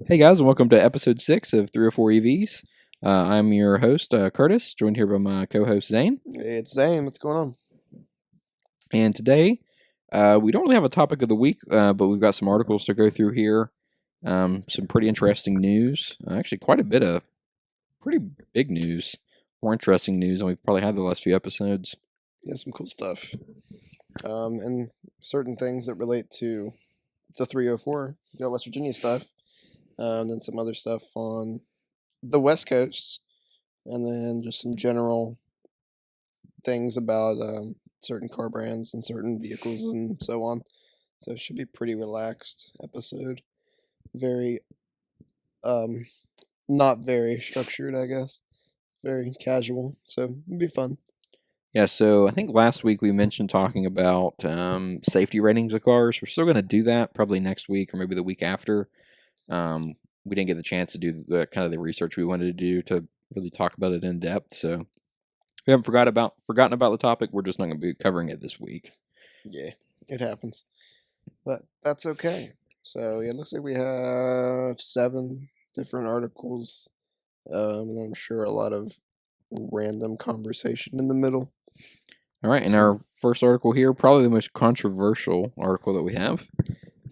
Hey guys, and welcome to episode 6 of 304 EVs. I'm your host, Curtis, joined here by my co host, Zane. Hey, it's Zane. What's going on? And today, we don't really have a topic of the week, but we've got some articles to go through here. Some pretty interesting news. Actually, quite a bit of pretty big news, more interesting news than we've probably had the last few episodes. Yeah, some cool stuff. And certain things that relate to the 304, the West Virginia stuff. And then some other stuff on the West Coast. And then just some general things about certain car brands and certain vehicles and so on. So it should be a pretty relaxed episode. Very, not very structured, I guess. Very casual. So it'll be fun. Yeah, so I think last week we mentioned talking about safety ratings of cars. We're still going to do that probably next week or maybe the week after. We didn't get the chance to do the kind of the research we wanted to do to really talk about it in depth. So we haven't forgotten about the topic. We're just not going to be covering it this week. Yeah, it happens. But that's okay. So yeah, it looks like we have 7 different articles. And I'm sure a lot of random conversation in the middle. All right, and So- our first article here, probably the most controversial article that we have.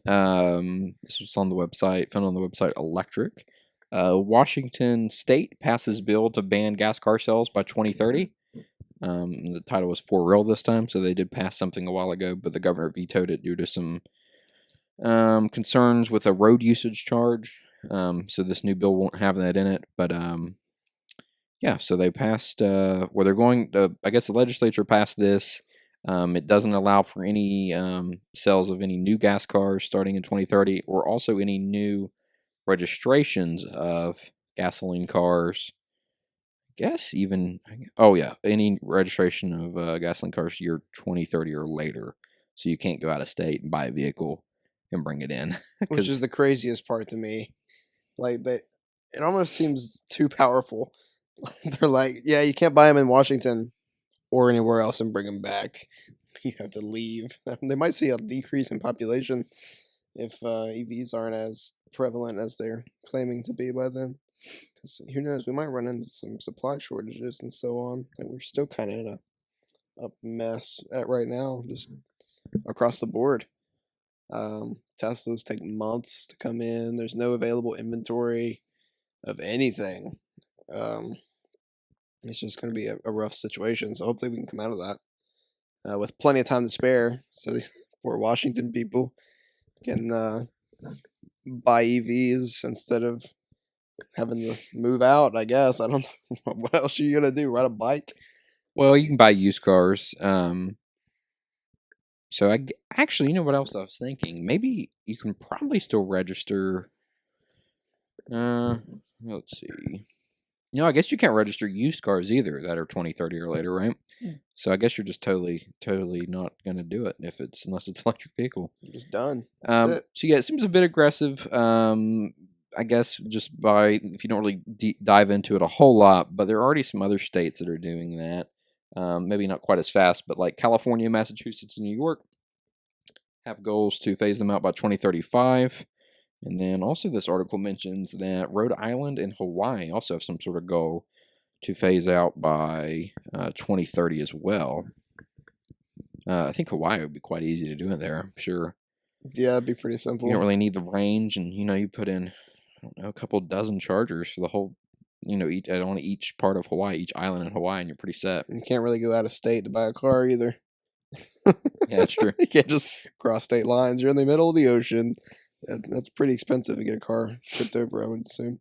This was on the website, found on the website Electric. Washington State passes bill to ban gas car sales by 2030. The title was for real this time, so they did pass something a while ago, but the governor vetoed it due to some concerns with a road usage charge. So this new bill won't have that in it, but yeah, so they passed. They're going to, I guess the legislature passed this. It doesn't allow for any sales of any new gas cars starting in 2030, or also any new registrations of gasoline cars. Guess even any registration of gasoline cars year 2030 or later. So you can't go out of state and buy a vehicle and bring it in. which is the craziest part to me. Like it almost seems too powerful. They're like, yeah, you can't buy them in Washington or anywhere else and bring them back. You have to leave. They might see a decrease in population if EVs aren't as prevalent as they're claiming to be by then. Because who knows, we might run into some supply shortages and so on. And we're still kind of in a mess at right now, just across the board. Teslas take months to come in. There's no available inventory of anything. It's just going to be a rough situation. So hopefully we can come out of that with plenty of time to spare. So the poor Washington people can buy EVs instead of having to move out. I guess I don't know what else are you gonna do. Ride a bike? Well, you can buy used cars. So actually, you know what else I was thinking? Maybe you can probably still register. Let's see. I guess you can't register used cars either that are 2030 or later, right? So I guess you're just totally not going to do it unless it's electric vehicle. You're just done. That's it. So yeah, it seems a bit aggressive. I guess just by if you don't really dive into it a whole lot, but there are already some other states that are doing that. Maybe not quite as fast, but like California, Massachusetts, and New York have goals to phase them out by 2035. And then also this article mentions that Rhode Island and Hawaii also have some sort of goal to phase out by 2030 as well. I think Hawaii would be quite easy to do it there, I'm sure. Yeah, it'd be pretty simple. You don't really need the range, and you put in, I don't know, a couple dozen chargers for the whole, on each part of Hawaii, each island in Hawaii, and you're pretty set. You can't really go out of state to buy a car either. Yeah, that's true. You can't just cross state lines. You're in the middle of the ocean. That's pretty expensive to get a car shipped over, I would assume.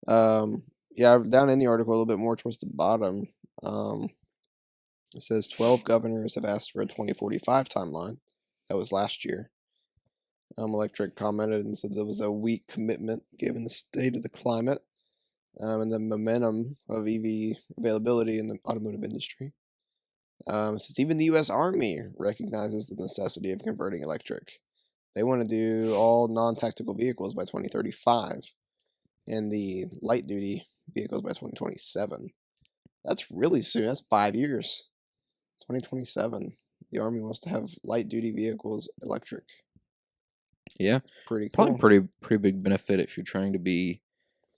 Yeah, down in the article a little bit more towards the bottom. It says 12 governors have asked for a 2045 timeline. That was last year. Electric commented and said there was a weak commitment given the state of the climate and the momentum of EV availability in the automotive industry. It says even the U.S. Army recognizes the necessity of converting electric. They want to do all non-tactical vehicles by 2035 and the light-duty vehicles by 2027. That's really soon. That's 5 years. 2027. The Army wants to have light-duty vehicles electric. Yeah, Pretty probably cool. pretty big benefit if you're trying to be,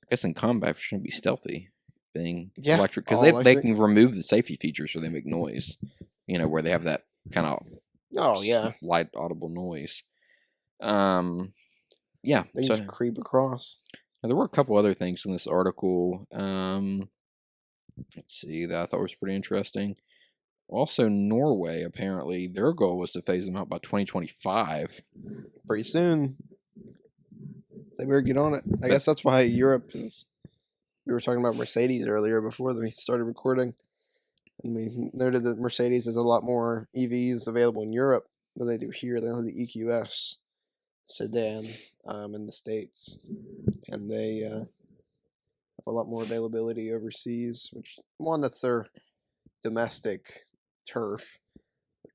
I guess in combat, if you're trying to be stealthy, being Yeah, electric, because all they electric. can remove the safety features where they make noise. Where they have that kind of Oh yeah, light audible noise. Yeah. they So just creep across. now, there were a couple other things in this article. Let's see, that I thought was pretty interesting. Also, Norway, apparently, their goal was to phase them out by 2025. Pretty soon. They better get on it. I But- guess that's why Europe is. We were talking about Mercedes earlier before we started recording, and we noted that Mercedes has a lot more EVs available in Europe than they do here. They have the EQS sedan in the States, and they have a lot more availability overseas. Which, one, that's their domestic turf.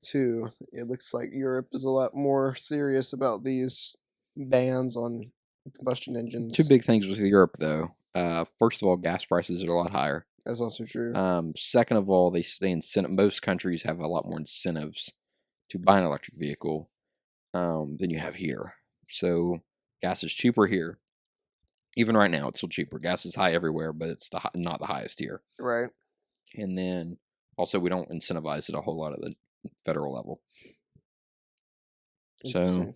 Two, it looks like Europe is a lot more serious about these bans on combustion engines. Two big things with Europe, though. First of all, gas prices are a lot higher. That's also true. Second of all, most countries have a lot more incentives to buy an electric vehicle than you have here. So gas is cheaper here. Even right now, it's still cheaper. Gas is high everywhere, but it's not the highest here. Right. And then also, we don't incentivize it a whole lot at the federal level. So, Interesting.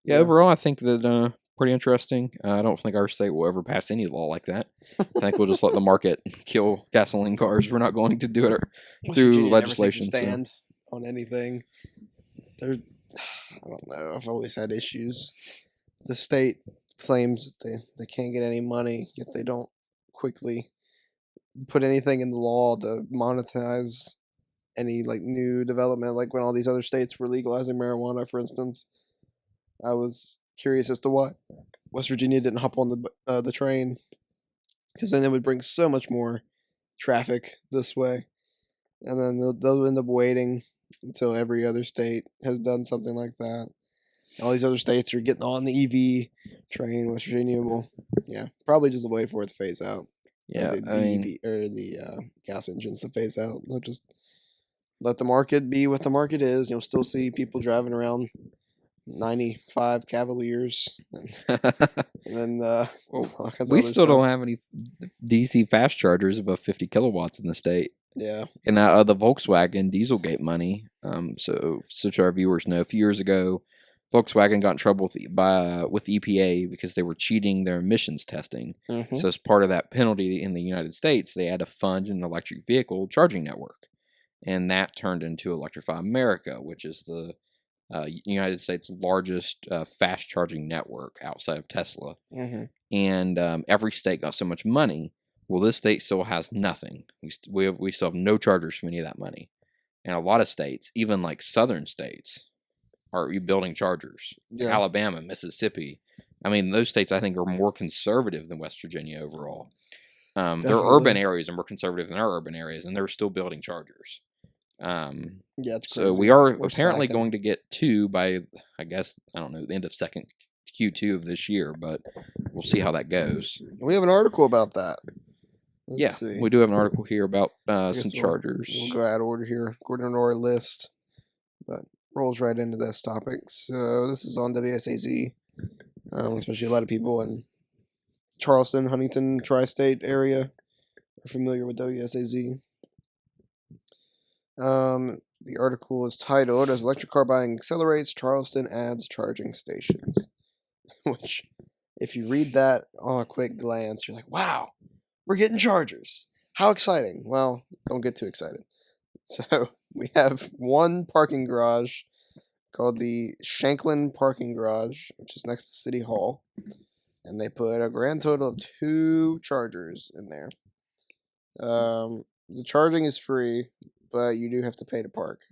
yeah, overall, I think that pretty interesting. I don't think our state will ever pass any law like that. I think we'll just let the market kill gasoline cars. We're not going to do it West through Virginia never takes a legislation. stand on anything. They're, I don't know. I've always had issues. The state claims that they can't get any money, yet they don't quickly put anything in the law to monetize any like new development. Like when all these other states were legalizing marijuana, for instance, I was curious as to why West Virginia didn't hop on the train, because then it would bring so much more traffic this way, and then they'll end up waiting until every other state has done something like that. All these other states are getting on the EV train. West Virginia will, probably just wait for it to phase out. Yeah, the I mean, EV or the gas engines to phase out. They'll just let the market be what the market is. You'll still see people driving around 95 Cavaliers, and then all kinds of we other still stuff. don't have any DC fast chargers above 50 kilowatts in the state. Yeah, And the Volkswagen Dieselgate money. So to our viewers know, a few years ago, Volkswagen got in trouble with the EPA because they were cheating their emissions testing. Mhm. So as part of that penalty in the United States, they had to fund an electric vehicle charging network, and that turned into Electrify America, which is the United States' largest fast charging network outside of Tesla. Mhm. And every state got so much money. Well, this state still has nothing. We still have no chargers from any of that money. And a lot of states, even like southern states, are building chargers. Yeah. Alabama, Mississippi. I mean, those states I think are more conservative than West Virginia overall. Their urban Definitely. areas are more conservative than our urban areas, and they're still building chargers. Yeah, it's So crazy. we are We're apparently slacking. going to get two by, I guess, I don't know, the end of second Q2 of this year, but we'll see how that goes. We have an article about that. Let's see. We do have an article here about I guess some chargers. We'll go out of order here, according to our list, but rolls right into this topic. So this is on WSAZ, especially a lot of people in Charleston, Huntington, tri-state area are familiar with WSAZ. The article is titled, "As Electric Car Buying Accelerates, Charleston Adds Charging Stations." Which, if you read that on a quick glance, you're like, wow, we're getting chargers. How exciting. Well, don't get too excited. So we have one parking garage called the Shanklin Parking Garage, which is next to City Hall. And they put a grand total of 2 chargers in there. The charging is free, but you do have to pay to park.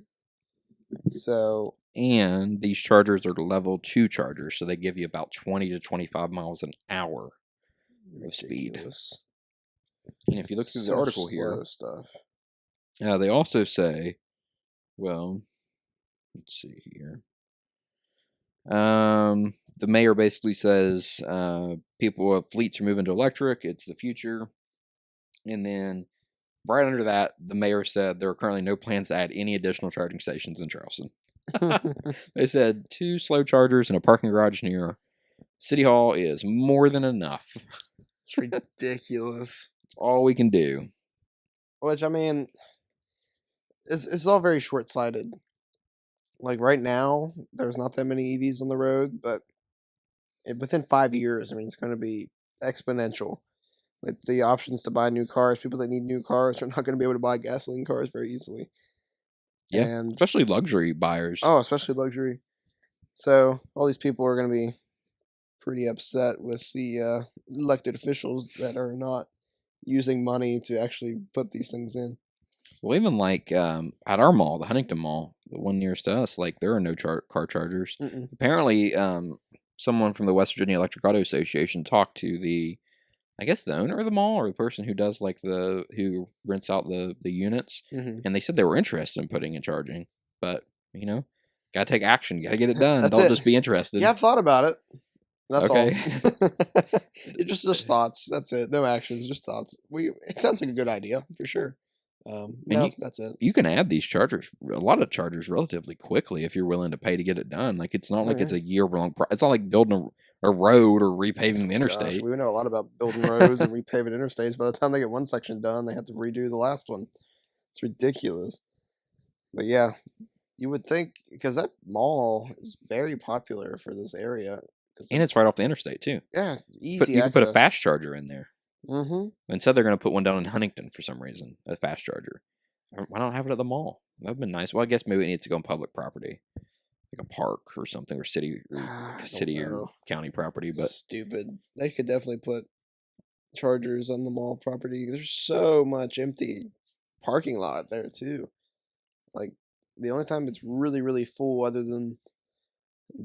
So, And these chargers are level 2 chargers, so they give you about 20 to 25 miles an hour of speed. ridiculous. And if you look through the Such article here, slow stuff. they also say, well, let's see here. The mayor basically says fleets are moving to electric. It's the future. And then right under that, the mayor said there are currently no plans to add any additional charging stations in Charleston. They said 2 slow chargers and a parking garage near City Hall is more than enough. It's ridiculous. It's all we can do. Which, I mean, it's all very short sighted. Like right now, there's not that many EVs on the road, but within 5 years, I mean, it's going to be exponential. Like the options to buy new cars, people that need new cars are not going to be able to buy gasoline cars very easily. Yeah, And especially luxury buyers. oh, especially luxury. So all these people are going to be pretty upset with the elected officials that are not using money to actually put these things in. Well, even like at our mall, the Huntington Mall, the one nearest to us, like there are no car chargers. Mm-mm. Apparently, someone from the West Virginia Electric Auto Association talked to I guess the owner of the mall or the person who does like who rents out the units, Mm-hmm. and they said they were interested in putting in charging, but gotta take action, gotta get it done. That's Don't it. just be interested. Yeah, I've thought about it. That's Okay. all. It's just thoughts. That's it. No actions, just thoughts. It sounds like a good idea for sure. No, that's it. You can add these chargers, a lot of chargers, relatively quickly if you're willing to pay to get it done. Like it's not Oh, like it's yeah. a year long. It's not like building a road or repaving the Gosh, interstate. we know a lot about building roads and repaving interstates. By the time they get one section done, they have to redo the last one. It's ridiculous. But yeah, you would think because that mall is very popular for this area. And it's right off the interstate too. Yeah, You easy can put a access. fast charger in there. Mm-hmm. Instead, they're going to put one down in Huntington for some reason, a fast charger. Why not have it at the mall? That'd been nice. Well, I guess maybe it needs to go on public property, like a park or something, or city, I don't city or know. county property. But Stupid. They could definitely put chargers on the mall property. There's so much empty parking lot there too. Like the only time it's really, really full, other than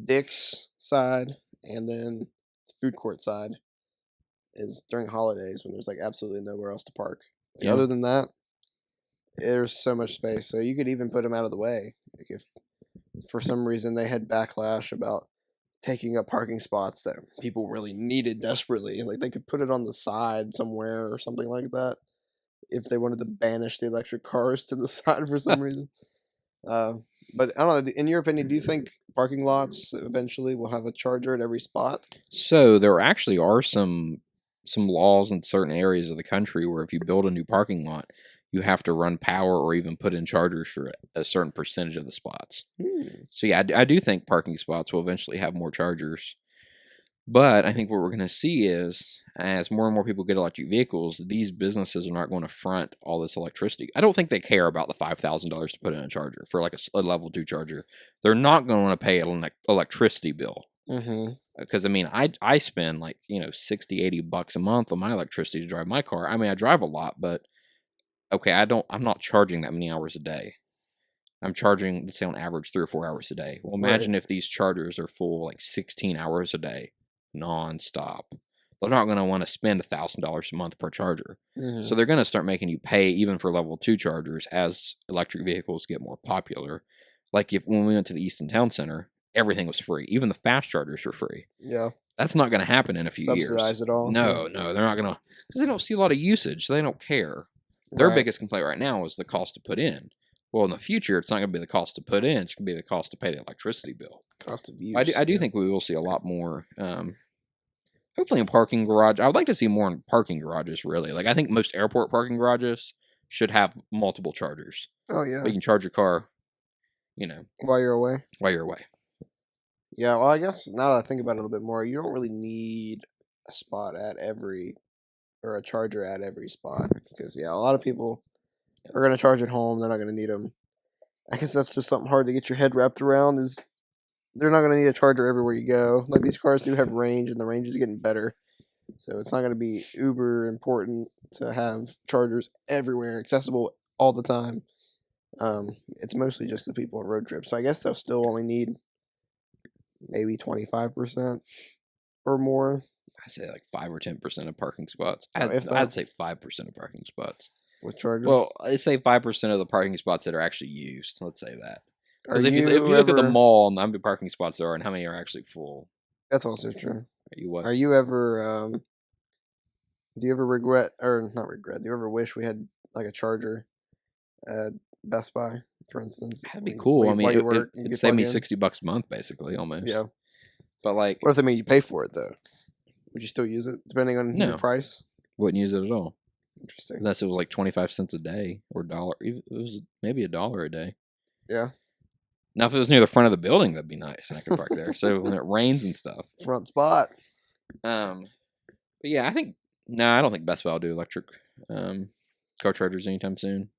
Dick's side and then the food court side, is during holidays when there's like absolutely nowhere else to park. Like, Yeah. other than that, there's so much space. So you could even put them out of the way. Like if for some reason they had backlash about taking up parking spots that people really needed desperately, like they could put it on the side somewhere or something like that. If they wanted to banish the electric cars to the side for some reason. But I don't know. In your opinion, do you think parking lots eventually will have a charger at every spot? so there actually are some laws in certain areas of the country where if you build a new parking lot, you have to run power or even put in chargers for a certain percentage of the spots. So yeah, I do think parking spots will eventually have more chargers. But I think what we're going to see is as more and more people get electric vehicles, these businesses are not going to front all this electricity. I don't think they care about the $5,000 to put in a charger for like a level 2 charger. They're not going to want to pay an electricity bill. Mm-hmm. Because I mean, I spend like, $60-$80 a month on my electricity to drive my car. I mean, I drive a lot, but okay, I'm not charging that many hours a day. I'm charging, let's say on average, 3 or 4 hours a day. Well, imagine if these chargers are full like 16 hours a day, nonstop. They're not going to want to spend $1,000 a month per charger. Mm-hmm. So they're going to start making you pay even for level 2 chargers as electric vehicles get more popular. Like when we went to the Easton Town Center, everything was free. Even the fast chargers were free. Yeah. That's not going to happen in a few years. Subsidize it all. No, they're not going to, because they don't see a lot of usage. So they don't care. Their Right. biggest complaint right now is the cost to put in. Well, in the future, it's not going to be the cost to put in. It's going to be the cost to pay the electricity bill. Cost of use. I do think we will see a lot more, hopefully in parking garage. I would like to see more in parking garages, really. Like, I think most airport parking garages should have multiple chargers. Oh yeah. You can charge your car, While you're away. while you're away. Yeah. Well, I guess now that I think about it a little bit more, you don't really need a spot at or a charger at every spot, because a lot of people are going to charge at home. They're not going to need them. I guess that's just something hard to get your head wrapped around, is they're not going to need a charger everywhere you go. Like, these cars do have range, and the range is getting better. So it's not going to be uber important to have chargers everywhere, accessible all the time. It's mostly just the people on road trips. So I guess they'll still only need maybe 25% or more. I say like 5 or 10% of parking spots. If that. I'd say 5% of parking spots. With chargers. Well, I say 5% of the parking spots that are actually used. Let's say that. Are Because if you look at the mall and how many parking spots there are and how many are actually full, That's also true. are you what? Are you ever do you ever regret, or not regret, do you ever wish we had like a charger at Best Buy? for instance. That'd be cool. While I mean, while you work, you it'd could save plug me in. $60 a month, basically, almost. Yeah. But like, What if they mean you pay for it though? Would you still use it depending on the No. price? wouldn't use it at all Interesting. unless it was like 25 cents a day or dollar. It was maybe $1 a day. Yeah. Now, if it was near the front of the building, that'd be nice. And I could park there. So when it rains and stuff. Front spot. But yeah, I don't think Best Buy will do electric car chargers anytime soon.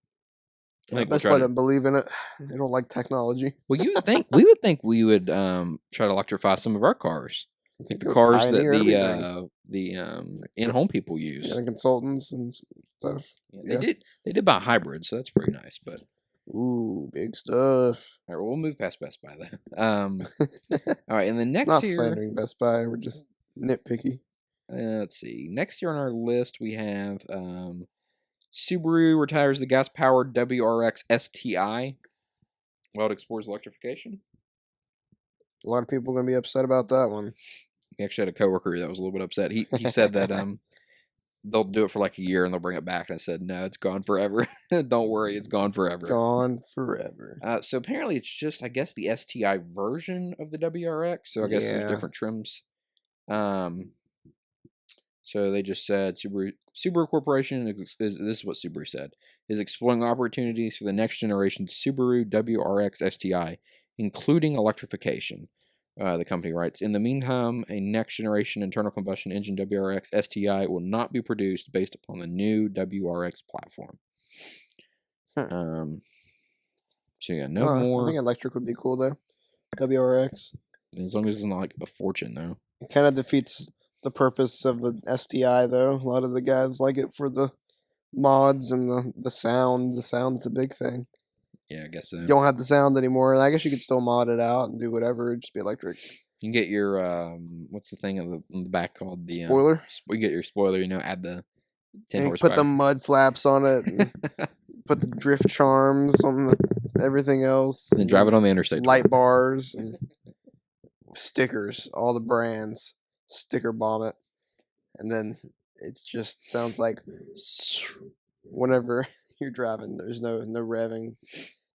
I think we'll Best try Buy to- doesn't believe in it. They don't like technology. Well, you would think we would try to electrify some of our cars. Like the They cars that pioneer everything. the in-home people use. Yeah, the consultants and stuff. Yeah, they did buy hybrids, so that's pretty nice. But Ooh, big stuff. all right, we'll move past Best Buy then. All right, and then next Not year, slandering Best Buy. We're just nitpicky. let's see. Next year on our list, we have Subaru retires the gas-powered WRX STI while it explores electrification. A lot of people are gonna be upset about that one. We actually had a coworker that was a little bit upset. He said that they'll do it for like a year and they'll bring it back. And I said, no, it's gone forever. Don't worry, it's gone forever. Gone forever. So apparently it's just, I guess, the STI version of the WRX. So I guess Yeah. there's different trims. So they just said Subaru Corporation, this is what Subaru said, is exploring opportunities for the next generation Subaru WRX STI, including electrification. The company writes, in the meantime, a next generation internal combustion engine WRX STI will not be produced based upon the new WRX platform. So yeah, no more. I think electric would be cool though. WRX. As long as it's not like a fortune, though. It kind of defeats the purpose of an STI though. A lot of the guys like it for the mods and the sound. The sound's the big thing. Yeah, I guess so. You don't have the sound anymore. I guess you could still mod it out and do whatever. It'd just be electric. You can get your what's the thing on the back called the Spoiler. You get your spoiler. Add the 10 And horsepower. put the mud flaps on it. And put the drift charms on everything else. and then drive it on the interstate. Light bars and stickers. All the brands. Sticker bomb it. And then it just sounds like whenever you're driving. There's no revving.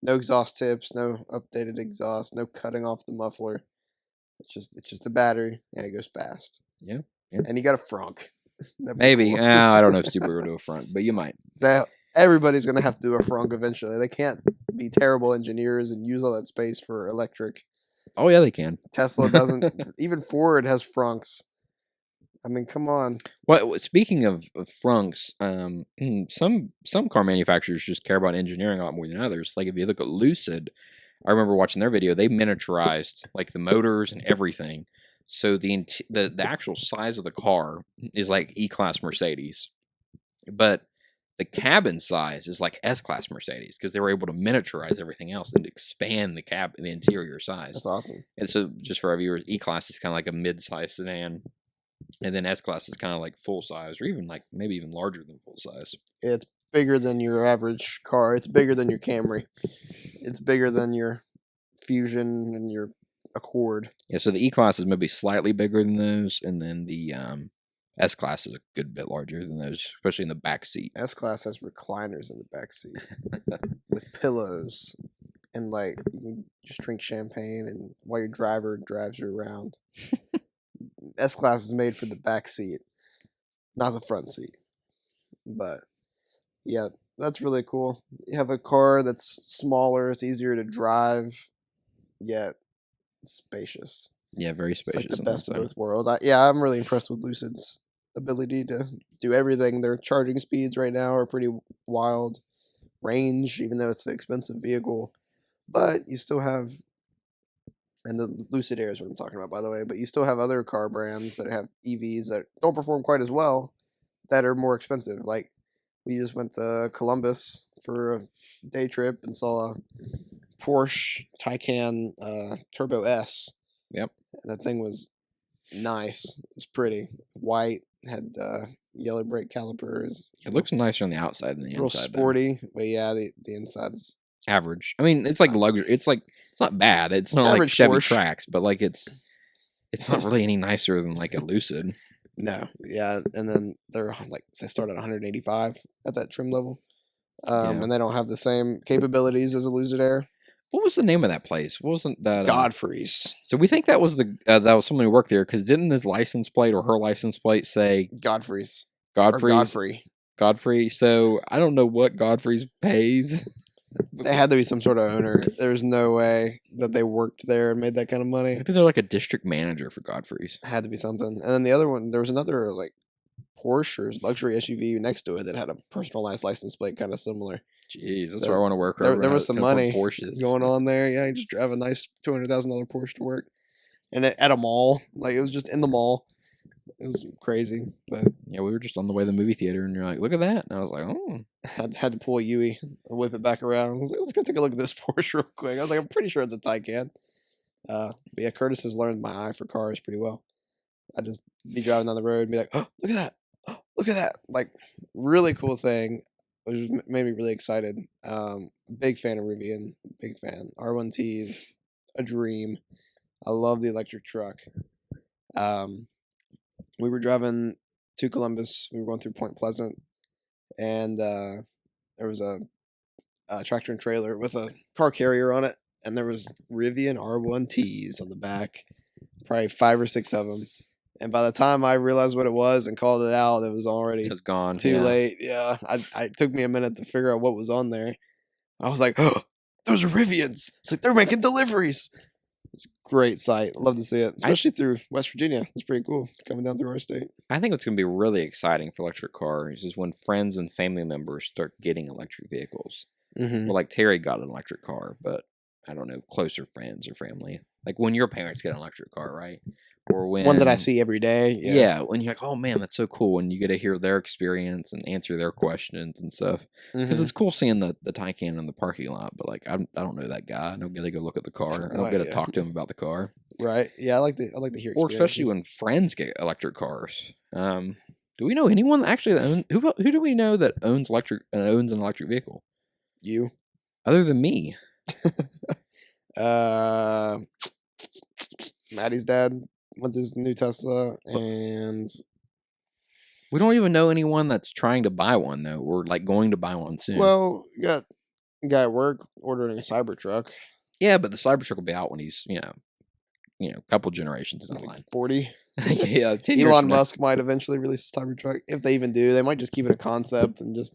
No exhaust tips, no updated exhaust, no cutting off the muffler. It's just a battery and it goes fast. Yeah. And you got a frunk. That'd be Maybe. cool. I don't know if Subaru will do a front, but you might. That everybody's gonna have to do a frunk eventually. They can't be terrible engineers and use all that space for electric. Oh yeah, they can. Tesla doesn't. Even Ford has frunks. I mean, come on. Well, speaking of frunks, some car manufacturers just care about engineering a lot more than others. Like if you look at Lucid, I remember watching their video. They miniaturized like the motors and everything, so the actual size of the car is like E-Class Mercedes, but the cabin size is like S-Class Mercedes because they were able to miniaturize everything else and expand the interior size. That's awesome. And so, just for our viewers, E-Class is kind of like a mid-size sedan. And then S-Class is kind of like full size, or even like maybe even larger than full size. It's bigger than your average car. It's bigger than your Camry. It's bigger than your Fusion and your Accord. Yeah, so the E-Class is maybe slightly bigger than those, and then the S-Class is a good bit larger than those, especially in the back seat. S-Class has recliners in the back seat with pillows. And like you can just drink champagne and while your driver drives you around. S-Class is made for the back seat, not the front seat. But yeah, that's really cool. You have a car that's smaller, it's easier to drive, yet it's spacious. Yeah, very It's spacious. like the on that best of side. both worlds. I'm really impressed with Lucid's ability to do everything. Their charging speeds right now are pretty wild. Range, even though it's an expensive vehicle, but you still have. And the Lucid Air is what I'm talking about, by the way. But you still have other car brands that have EVs that don't perform quite as well, that are more expensive. Like we just went to Columbus for a day trip and saw a Porsche Taycan Turbo S. Yep. And that thing was nice. It was pretty white. Had yellow brake calipers. It looks nicer on the outside than the real inside. though. sporty, but yeah, the inside's Average. I mean, it's like luxury. It's not bad. It's not like Average Chevy Porsche. Trax, but like it's not really any nicer than like a Lucid. no, yeah, and then they start at 185 at that trim level, Yeah. And they don't have the same capabilities as a Lucid Air. What was the name of that place? Wasn't that Godfrey's. So we think that was that was someone who worked there because didn't his license plate or her license plate say Godfrey's. Or Godfrey's? Godfrey. Godfrey. So I don't know what Godfrey's pays. They had to be some sort of owner. There's no way that they worked there and made that kind of money. Maybe they're like a district manager for Godfrey's. Had to be something. And then the other one, there was another like Porsche or luxury SUV next to it that had a personalized license plate, kind of similar. Jeez, that's So where I want to work. There was some money Porsches going on there. Yeah, you just drive a nice $200,000 Porsche to work, and at a mall, like it was just in the mall. It was crazy, but Yeah, we were just on the way to the movie theater, and you're like, "Look at that!" And I was like, "Oh, had to pull a Yui and whip it back around. I was like, let's go take a look at this Porsche real quick. I was like, I'm pretty sure it's a Taycan. But yeah, Curtis has learned my eye for cars pretty well. I just be driving down the road and be like, oh, look at that. Oh, look at that. Like, really cool thing. Which made me really excited. Big fan of Rivian. Big fan. R1Ts, a dream. I love the electric truck. We were driving to Columbus. We were going through Point Pleasant. And there was a tractor and trailer with a car carrier on it. And there was Rivian R1Ts on the back. Probably 5 or 6 of them. And by the time I realized what it was and called it out, it was already gone too late. Yeah, it took me a minute to figure out what was on there. I was like, oh, those are Rivians. It's like they're making deliveries. It's a great sight. I love to see it, especially through West Virginia. It's pretty cool coming down through our state. I think what's going to be really exciting for electric cars is when friends and family members start getting electric vehicles. Mm-hmm. Well, like Terry got an electric car, but I don't know, closer friends or family. Like when your parents get an electric car, right? Or when One that I see every day. Yeah, when you're like, oh man, that's so cool, and you get to hear their experience and answer their questions and stuff. Because it's cool seeing the Taycan in the parking lot, but like I don't know that guy. I don't get to go look at the car. I don't get to talk to him about the car. Right? Yeah, I like to hear. Or especially when friends get electric cars. Do we know anyone actually that owns, who do we know that owns an electric vehicle? You, other than me. Maddie's dad with his new Tesla, and we don't even know anyone that's trying to buy one though, or like going to buy one soon. Well, you got a guy at work ordering a Cybertruck. Yeah, but the Cybertruck will be out when he's a couple generations down the line. 40. Yeah, 10 years Elon Musk might eventually release a Cybertruck. If they even do, they might just keep it a concept and just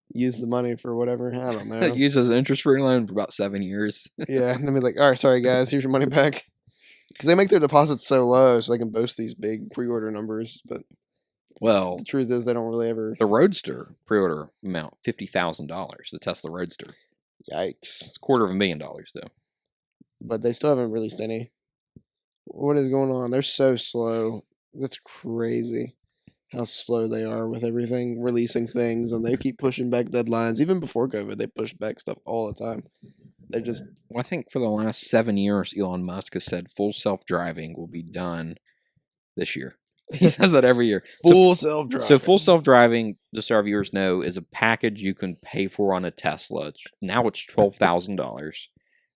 use the money for whatever. I don't know. Use as an interest-free loan for about 7 years. Yeah, and then be like, all right, sorry guys, here's your money back. Because they make their deposits so low, so they can boast these big pre-order numbers. But well, the truth is, they don't really ever. The Roadster pre-order amount $50,000. The Tesla Roadster. Yikes! It's $250,000 though. But they still haven't released any. What is going on? They're so slow. That's crazy. How slow they are with everything, releasing things, and they keep pushing back deadlines. Even before COVID, they pushed back stuff all the time. They're just. Well, I think for the last 7 years, Elon Musk has said full self-driving will be done this year. He says that every year. Full self-driving. So full self-driving, just so our viewers know, is a package you can pay for on a Tesla. Now it's $12,000,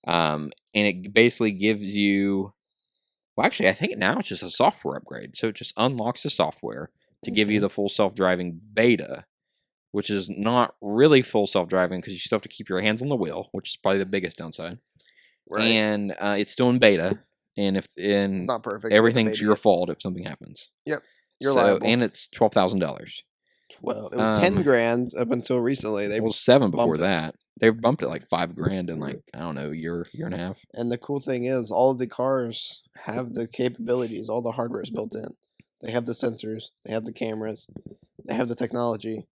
and it basically gives you. Well, actually, I think now it's just a software upgrade. So it just unlocks the software to give you the full self-driving beta, which is not really full self-driving because you still have to keep your hands on the wheel, which is probably the biggest downside. Right. And it's still in beta, and it's not perfect, everything's your fault if something happens. Yep, you're liable. And it's $12,000. Well, it was 10 grand up until recently. It was 7 before that. They bumped it like $5,000 in like I don't know year and a half. And the cool thing is, all of the cars have the capabilities. All the hardware is built in. They have the sensors. They have the cameras. They have the technology.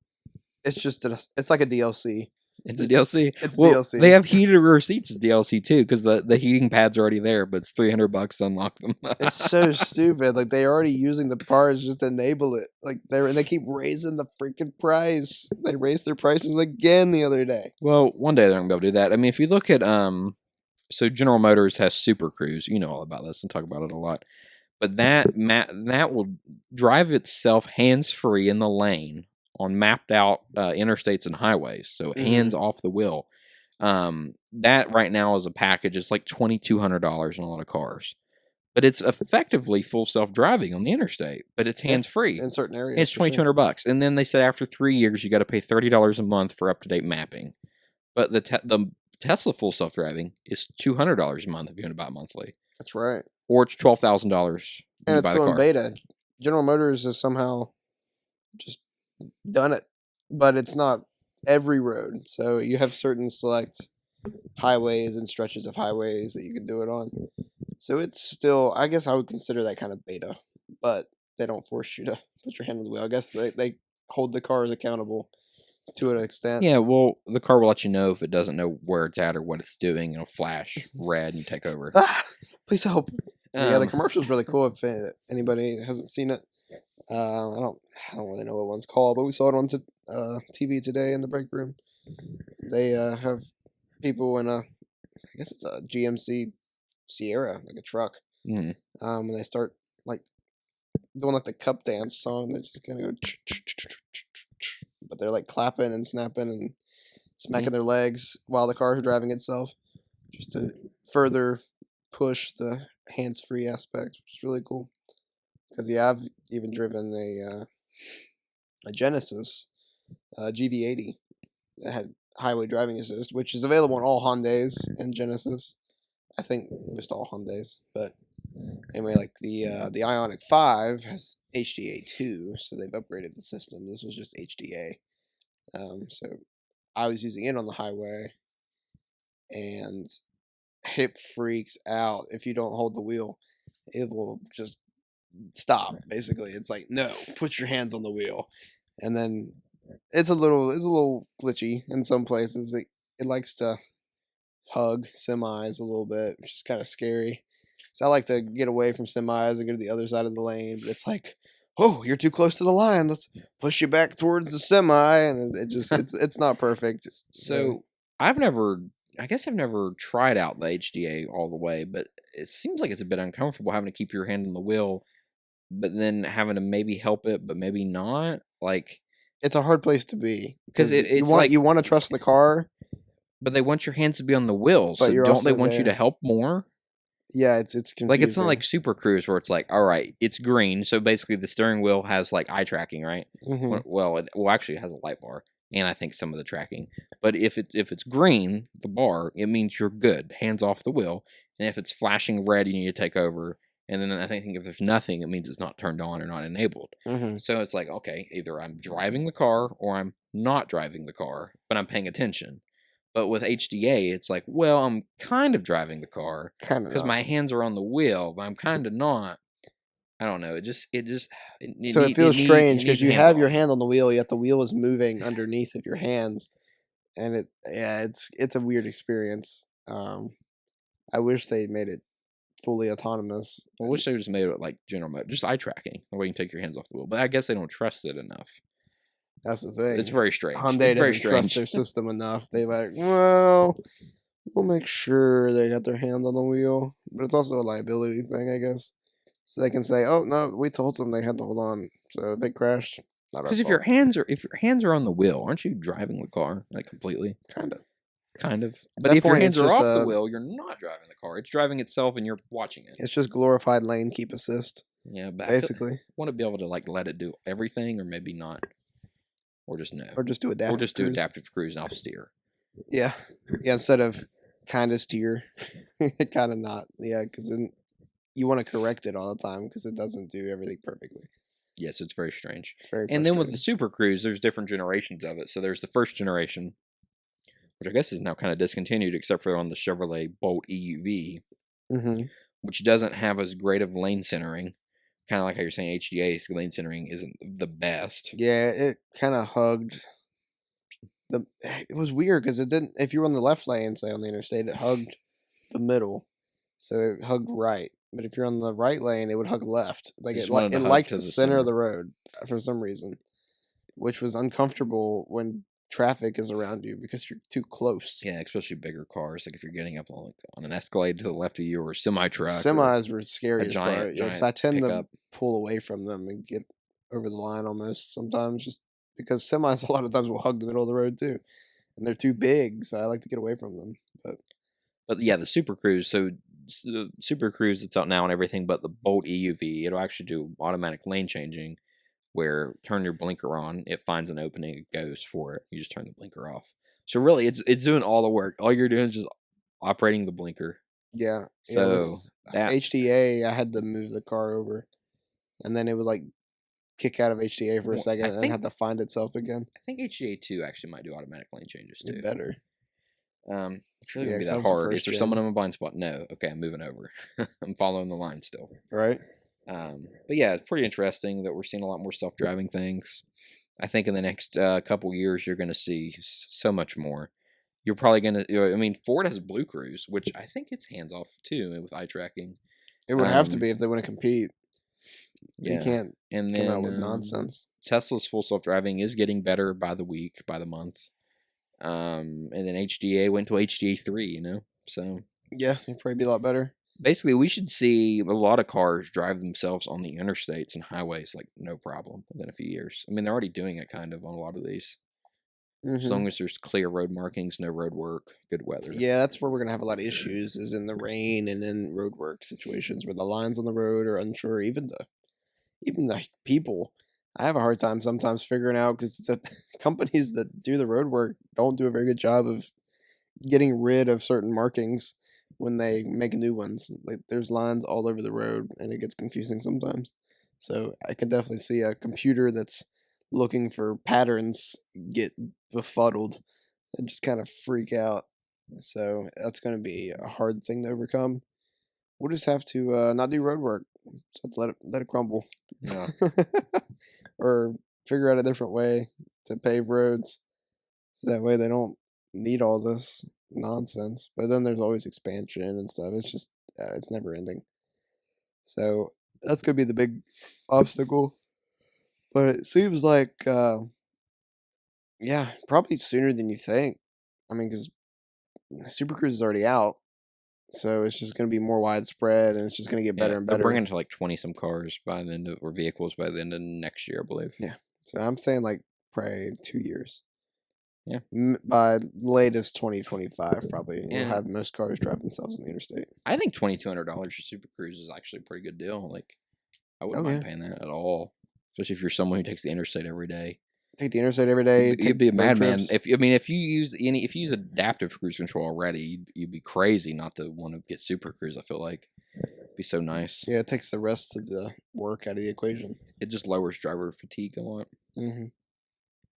It's just it's like a DLC. It's a DLC. It's DLC. They have heated rear seats as DLC too, because the heating pads are already there, but it's $300 to unlock them. It's so stupid. Like they're already using the parts just to enable it. Like they keep raising the freaking price. They raised their prices again the other day. Well, one day they're gonna be able to do that. I mean, if you look at so General Motors has Super Cruise. You know all about this and talk about it a lot. But that will drive itself hands-free in the lane on mapped out interstates and highways, so hands off the wheel. That right now is a package. It's like $2,200 on a lot of cars. but it's effectively full self-driving on the interstate, but it's Yeah, hands-free. in certain areas. It's for sure. $2,200, and then they said after 3 years you got to pay $30 a month for up-to-date mapping. But the Tesla full self-driving is $200 a month if you want to buy it monthly, That's right. or it's $12,000 when And you it's buy the still in car. beta. General Motors has somehow just done it, but it's not every road. So you have certain select highways and stretches of highways that you can do it on. So it's still, I guess I would consider that kind of beta, but they don't force you to put your hand on the wheel. I guess they hold the cars accountable to an extent. Yeah, well, the car will let you know if it doesn't know where it's at or what it's doing. It'll flash red and you take over. Ah, please help. Yeah, the Um, commercial's really cool. If anybody hasn't seen it, I don't really know what one's called, but we saw it on TV today in the break room. They have people in I guess it's a GMC Sierra, like a truck. mm, And they start like doing like the cup dance song. They just kind of go, but they're like clapping and snapping and smacking their legs while the car is driving itself, just to further push the hands-free aspect, which is really cool. Because yeah, I've even driven a Genesis GV80 that had highway driving assist, which is available on all Hyundais and Genesis. I think just all Hyundais, but anyway, like the Ioniq 5 has HDA 2, so they've upgraded the system. This was just HDA. So I was using it on the highway, and it freaks out if you don't hold the wheel. It will just stop. Basically, it's like, no, put your hands on the wheel, and then it's a little glitchy in some places. It likes to hug semis a little bit, which is kind of scary. So I like to get away from semis and go to the other side of the lane, but it's like, oh, you're too close to the line. Let's push you back towards the semi, and it's not perfect. So I guess I've never tried out the HDA all the way, but it seems like it's a bit uncomfortable having to keep your hand on the wheel, but then having to maybe help it, but maybe not. Like, it's a hard place to be because it's like you want to trust the car, but they want your hands to be on the wheels. But So you're don't they also want you to there. help more? Yeah, it's confusing. Like, it's not like Super Cruise where it's like, all right, it's green, so basically the steering wheel has like eye tracking, right? Mhm. Well, actually, it has a light bar, and I think some of the tracking. But if it's green, the bar, it means you're good, hands off the wheel. And if it's flashing red, you need to take over. And then I think if there's nothing, it means it's not turned on or not enabled. Mhm. So it's like, okay, either I'm driving the car or I'm not driving the car, but I'm paying attention. But with HDA, it's like, well, I'm kind of driving the car Kind of because my hands are on the wheel, but I'm kind of not. I don't know. So it feels strange because you have your hand. hand on the wheel, yet the wheel is moving underneath of your hands, and it's a weird experience. I wish they made it fully autonomous. I wish they just made it like General Motors, just eye tracking, where you can take your hands off the wheel. But I guess they don't trust it enough. That's the thing. It's very strange. Hyundai It's very doesn't trust strange. their system enough. They like, well, we'll make sure they got their hand on the wheel, but it's also a liability thing, I guess. So they can say, oh no, we told them they had to hold on, so if they crashed, not our Because if fault. your hands are on the wheel, aren't you driving the car like completely? Kind of. Kind of. At But that if your point, hands it's are just off the wheel, you're not driving the car. It's driving itself, and you're watching it. It's just glorified lane keep assist, Yeah, but basically, I want to be able to like let it do everything, or maybe not, or just no, or just do adaptive. or just do cruise. adaptive cruise and I'll steer. Yeah, instead of kind of steer, kind of not. Yeah, because then you want to correct it all the time because it doesn't do everything perfectly. Yes, it's very strange. It's very And then with the frustrating. Super Cruise, there's different generations of it. So there's the first generation, which I guess is now kind of discontinued, except for on the Chevrolet Bolt EUV, Mhm. which doesn't have as great of lane centering. Kind of like how you're saying HDA's lane centering isn't the best. Yeah, it kind of hugged. It was weird because it didn't. If you were on the left lane, say on the interstate, it hugged the middle, so it hugged right. But if you're on the right lane, it would hug left. Like Just it, wanted to it hug liked to the the center of center. the road for some reason, which was uncomfortable when traffic is around you because you're too close. Yeah, especially bigger cars. Like if you're getting up on an Escalade to the left of you, or a semi truck, Semis were scary a as giant- part. Yeah, 'cause giant I tend pickup. to pull away from them and get over the line almost sometimes, just because semis a lot of times will hug the middle of the road too, and they're too big, so I like to get away from them. But But yeah, the Super Cruise. So the Super Cruise that's out now and everything, but the Bolt EUV, it'll actually do automatic lane changing, where turn your blinker on, it finds an opening, it goes for it. You just turn the blinker off. So really, it's doing all the work. All you're doing is just operating the blinker. Yeah, So with that HDA, I had to move the car over, and then it would like kick out of HDA for a Well, second, I and then think have to find itself again. I think HGA2 actually might do automatic lane changes It too. better. It's really Yeah, gonna be 'cause that that was the hard. Is first there someone gen. in my blind spot? No. Okay, I'm moving over. I'm following the line still. Right? But yeah, it's pretty interesting that we're seeing a lot more self-driving things. I think in the next couple years, you're going to see so much more. You're probably going to, I mean, Ford has Blue Cruise, which I think it's hands off too with eye tracking. It would have to Um, be if they want to compete. They yeah. can't And come then out with nonsense. Tesla's full self-driving is getting better by the week, by the month. And then HDA went to HDA 3, you know? So Yeah, it'd probably be a lot better. basically, we should see a lot of cars drive themselves on the interstates and highways like no problem within a few years. I mean, they're already doing it kind of on a lot of these. As Hmm. long as there's clear road markings, no road work, good weather. Yeah, that's where we're gonna have a lot of issues, is in the rain and in road work situations where the lines on the road are unsure. Even the people, I have a hard time sometimes figuring out, because the companies that do the road work don't do a very good job of getting rid of certain markings when they make new ones. Like there's lines all over the road, and it gets confusing sometimes. So I can definitely see a computer that's looking for patterns get befuddled and just kind of freak out. So that's going to be a hard thing to overcome. We'll just have to not do road work. Just have to let it crumble, Yeah. or figure out a different way to pave roads. So that way they don't need all this nonsense. But then there's always expansion and stuff. It's just it's never ending. So that's gonna be the big obstacle. But it seems like yeah, probably sooner than you think. I mean, because Super Cruise is already out, so it's just gonna be more widespread, and it's just gonna get better Yeah, and they're better. bringing to like 20 some cars by the end of, or vehicles by the end of next year, I believe. Yeah. So I'm saying like probably 2 years. Yeah. By latest 2025, probably you'll And have most cars drive themselves on the interstate. I think $2,200 for Super Cruise is actually a pretty good deal. Like, I wouldn't Oh mind yeah, paying that at all, especially if you're someone who takes the interstate every day. take the interstate every day. You'd Take be a road madman trips. if you use adaptive cruise control already. You'd be crazy not to want to get Super Cruise. I feel like it'd be so nice. Yeah, it takes the rest of the work out of the equation. It just lowers driver fatigue a lot. Mm-hmm.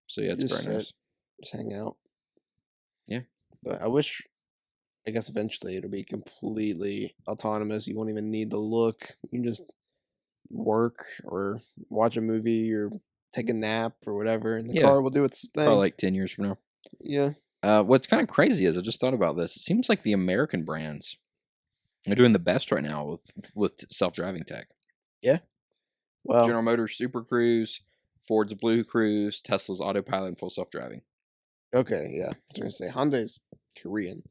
So yeah, it's Just very sit, nice. just hang out. Yeah. But I guess eventually it'll be completely autonomous. You won't even need to look. You can just work or watch a movie or take a nap or whatever, and the Yeah. car will do its thing. Probably like 10 years from now. Yeah. What's kind of crazy is I just thought about this. It seems like the American brands are doing the best right now with self-driving tech. Well, General Motors Super Cruise, Ford's Blue Cruise, Tesla's Autopilot, and full self-driving. okay, yeah. I was gonna say Hyundai's Korean,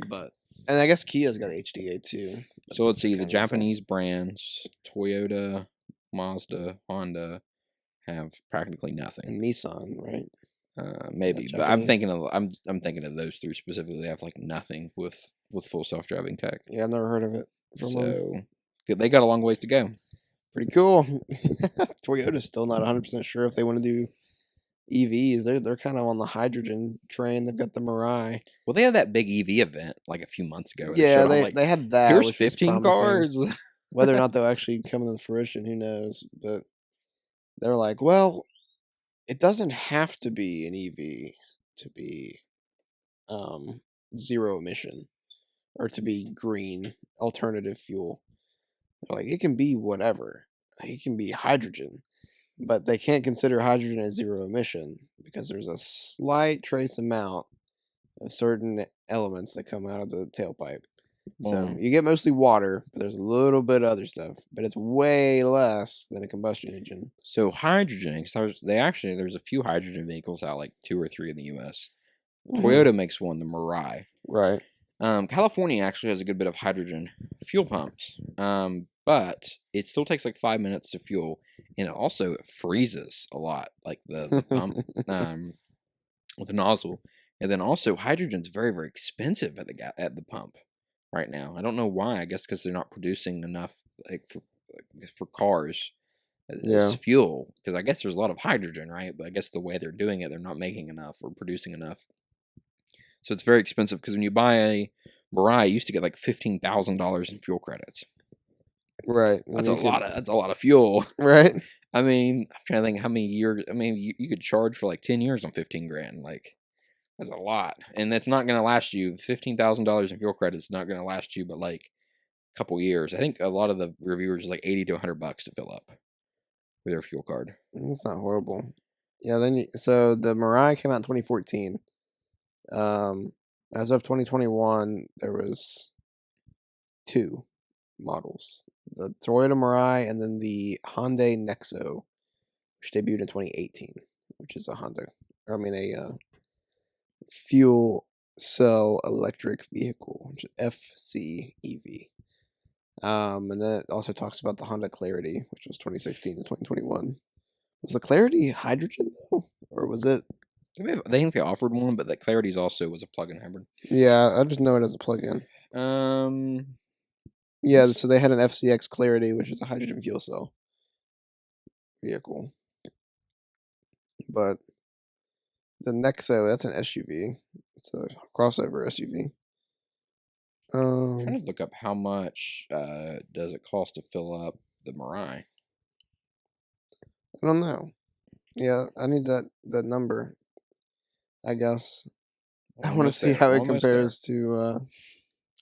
but and I guess Kia's got HDA too. but So let's that's see, the kinda the same. Japanese brands, Toyota, Mazda, Honda, have practically nothing. And Nissan, right? Maybe, but I'm Japanese? thinking of I'm thinking of those three specifically. They have like nothing with full self-driving tech. Yeah, I've never heard of it from them. So they got a long ways to go. Pretty cool. Toyota's still not 100% sure if they want to do EVs. They're kind of on the hydrogen train. They've got the Mirai. Well, they had that big EV event like a few months ago. where they Yeah, showed off, they like, they had that. here's Which was 15 promising. cars. Whether or not they'll actually come into fruition, who knows? But they're like, well, it doesn't have to be an EV to be zero emission or to be green alternative fuel. They're like, it can be whatever. It can be hydrogen, but they can't consider hydrogen as zero emission because there's a slight trace amount of certain elements that come out of the tailpipe. So Mm. you get mostly water, but there's a little bit of other stuff, but it's way less than a combustion engine. So hydrogen, because there's a few hydrogen vehicles out, like 2 or 3 in the U.S. Toyota makes one, the Mirai. Right. California actually has a good bit of hydrogen fuel pumps, but it still takes like 5 minutes to fuel, and it also freezes a lot, like the pump with the nozzle. And then also hydrogen's very, very expensive at the pump. right now. I don't know why. I guess because they're not producing enough for cars as Yeah. fuel. Because I guess there's a lot of hydrogen, right? But I guess the way they're doing it, they're not making enough or producing enough. So it's very expensive. Because when you buy a Mirai, you used to get like $15,000 in fuel credits. Right. That's a lot of fuel. Right. I mean, I'm trying to think how many years. I mean, you could charge for like 10 years on 15 grand. Like, that's a lot, and that's not going to last you. $15,000 in fuel credits is not going to last you, but like a couple years. I think a lot of the reviewers is like $80 to $100 to fill up with their fuel card. That's not horrible. Yeah. So the Mirai came out in 2014. As of 2021, there was 2 models: the Toyota Mirai and then the Hyundai Nexo, which debuted in 2018, which is a fuel cell electric vehicle, which is FCEV. And then it also talks about the Honda Clarity, which was 2016 to 2021. Was the Clarity hydrogen though, or was it? They think they offered one, but that Clarity's also was a plug-in hybrid. Yeah, I just know it as a plug-in. Yeah, so they had an FCX Clarity, which is a hydrogen fuel cell vehicle. But the Nexo, that's an SUV. It's a crossover SUV. I'm trying to look up how much does it cost to fill up the Mirai. I don't know. Yeah, I need that number. I guess I want to see how it compares to.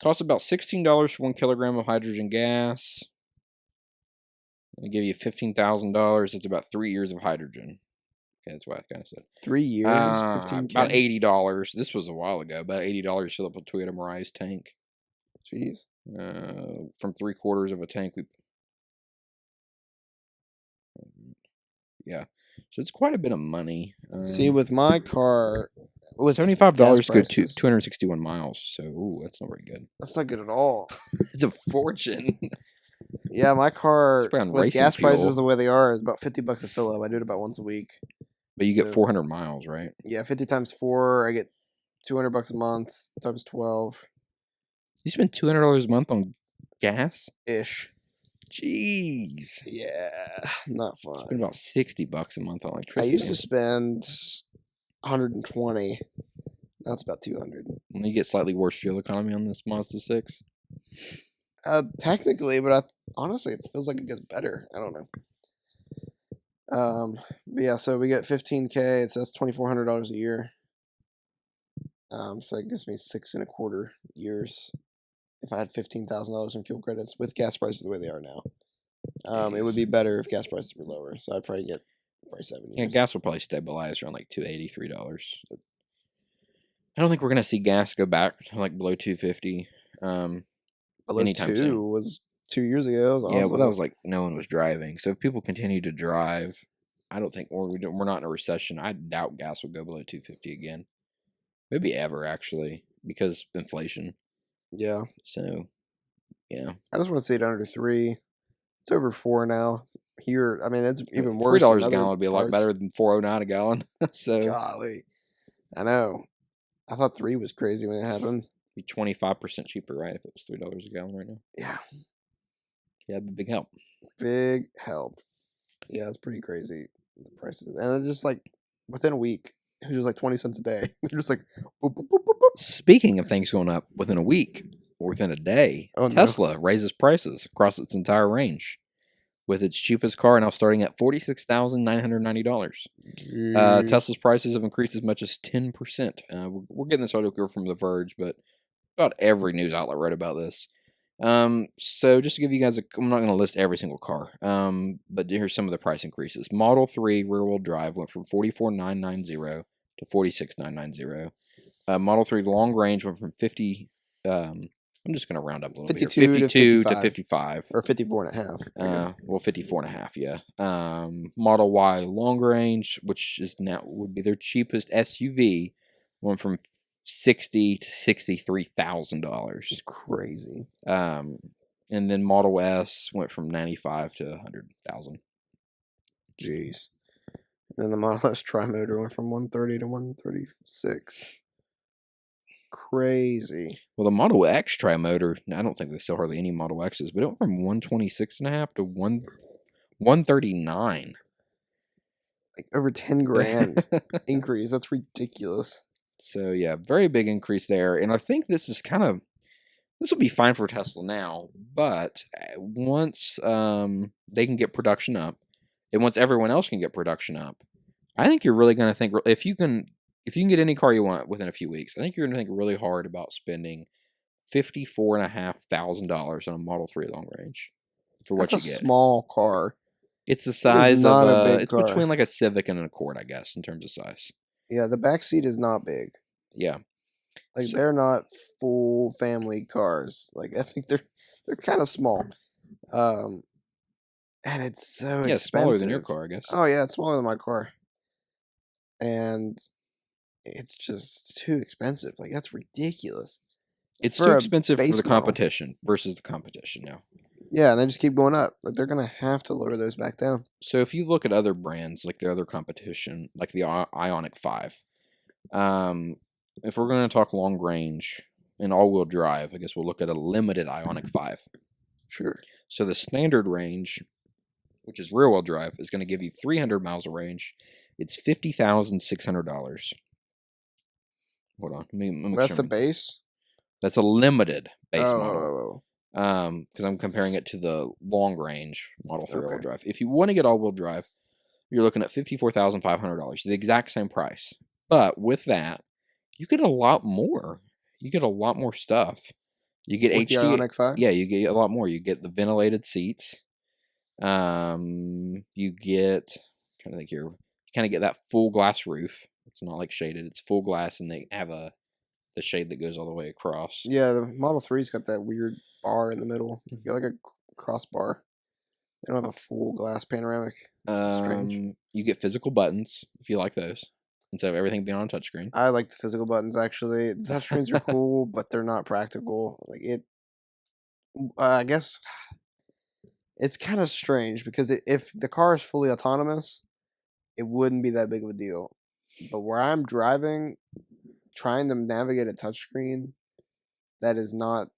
Costs about $16 for 1 kilogram of hydrogen gas. They give you $15,000. It's about 3 years of hydrogen. Okay, that's what I kind of said. 3 years, $15,000. About $80. This was a while ago. About $80 to fill up a Toyota Mirai's tank. Jeez. From 3/4 of a tank, yeah. So it's quite a bit of money. See, with my car, with $75 go to 261 miles. So, ooh, that's not very good. That's not good at all. It's a fortune. Yeah, my car with gas fuel. prices the way they are is about $50 a fill up. I do it about once a week. But you get 400 miles, right? Yeah, 50 times 4, I get $200 a month times 12. You spend $200 a month on gas? Ish. Jeez. Yeah, not fun. Spend about $60 a month on electricity. I used to spend 120. Now it's about 200. You get slightly worse fuel economy on this Mazda 6? Technically, but honestly, it feels like it gets better. I don't know. But yeah, so we get 15K. It says $2,400 a year. So it gives me 6.25 years if I had $15,000 in fuel credits with gas prices the way they are now. It would be better if gas prices were lower. So I'd probably get 7 years. Yeah, gas will probably stabilize around like $283. I don't think we're gonna see gas go back to like below 250. Below anytime 2 soon. was 2 years ago. Yeah, but that was like no one was driving. So if people continue to drive, I don't think we're not in a recession. I doubt gas will go below 250 again. Maybe ever, actually, because inflation. Yeah. So, yeah. I just want to see it under 3. It's over 4 now. Here, I mean, it's even worse. $3 a gallon would be a lot better than $4.09 a gallon. So, golly, I know. I thought 3 was crazy when it happened. Be 25% cheaper, right? If it was $3 a gallon right now. Yeah. Yeah, it'd be a big help. Big help. Yeah, it's pretty crazy, the prices. And it's just like within a week, it was just like 20 cents a day. They're just like boop, boop, boop, boop, boop. Speaking of things going up within a week or within a day, Tesla raises prices across its entire range, with its cheapest car now starting at $46,990. Tesla's prices have increased as much as 10%. We're getting this article from The Verge, but about every news outlet wrote about this. So just to give you guys I'm not going to list every single car, but here's some of the price increases. Model 3 rear-wheel drive went from $44,990 to $46,990. Model 3 long range went from 50. I'm just going to round up a little bit. 52 to 55. Or 54.5. Well, 54.5, yeah. Model Y long range, which is now would be their cheapest SUV, went from $60,000 to $63,000. It's crazy. And then Model S went from $95,000 to $100,000. Jeez. And then the Model S Tri-Motor went from $130,000 to $136,000. crazy. Well, the Model X tri-motor, I don't think they sell hardly any Model X's, but it went from 126.5 to 139. Like over 10 grand increase. That's ridiculous. So yeah, very big increase there. And I think this will be fine for Tesla now, but once they can get production up, and once everyone else can get production up, I think you're really going to think if you can get any car you want within a few weeks, I think you're going to think really hard about spending $54,500 on a Model 3 long range for what That's you a get. small car. It's the size not of a big it's car. between like a Civic and an Accord, I guess, in terms of size. Yeah, the back seat is not big. Yeah. Like So- they're not full family cars. Like I think they're kind of small. And it's so Yeah, expensive. smaller than your car, I guess. Oh yeah, it's smaller than my car. And it's just too expensive. Like that's ridiculous. It's for too a expensive for base the model. competition versus the competition now. Yeah, and they just keep going up. Like they're gonna have to lower those back down. So if you look at other brands, like the other competition, like the Ioniq 5, if we're going to talk long range and all-wheel drive, I guess we'll look at a limited Ioniq 5. Sure. So the standard range, which is rear-wheel drive, is going to give you 300 miles of range. It's $50,600. Hold on, let me That's show the me. base. That's a limited base Oh, model. Because I'm comparing it to the long range Model 3 all-wheel Okay. drive. If you want to get all-wheel drive, you're looking at $54,500, the exact same price. But with that, you get a lot more. You get a lot more stuff. You get with the HD. Ioniq 5. Yeah, you get a lot more. You get the ventilated seats. You get, I'm trying to think here. You kind of get that full glass roof. It's not like shaded. It's full glass, and they have the shade that goes all the way across. Yeah, the Model 3's got that weird bar in the middle. It's got like a crossbar. They don't have a full glass panoramic. Strange. You get physical buttons if you like those, instead of everything being on a touchscreen. I like the physical buttons actually. The touchscreens are cool, but they're not practical. Like it, I guess it's kind of strange because if the car is fully autonomous, it wouldn't be that big of a deal. But where I'm driving, trying to navigate a touchscreen that is not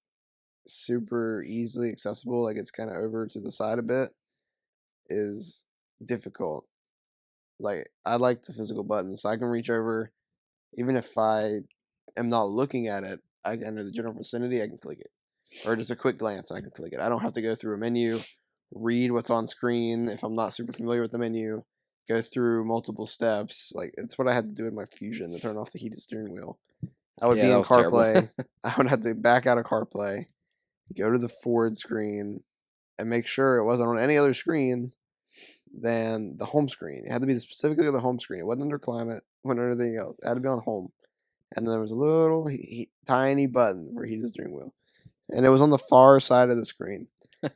super easily accessible, like it's kind of over to the side a bit, is difficult. Like I like the physical buttons, so I can reach over, even if I am not looking at it. I enter the general vicinity, I can click it, or just a quick glance, I can click it. I don't have to go through a menu, read what's on screen if I'm not super familiar with the menu, go through multiple steps. Like it's what I had to do with my Fusion to turn off the heated steering wheel. I would Yeah, be that in was terrible. CarPlay. I would have to back out of CarPlay, go to the forward screen, and make sure it wasn't on any other screen than the home screen. It had to be specifically the home screen. It wasn't under climate, wasn't under anything else. It had to be on home. And there was a little tiny button for heated steering wheel. And it was on the far side of the screen.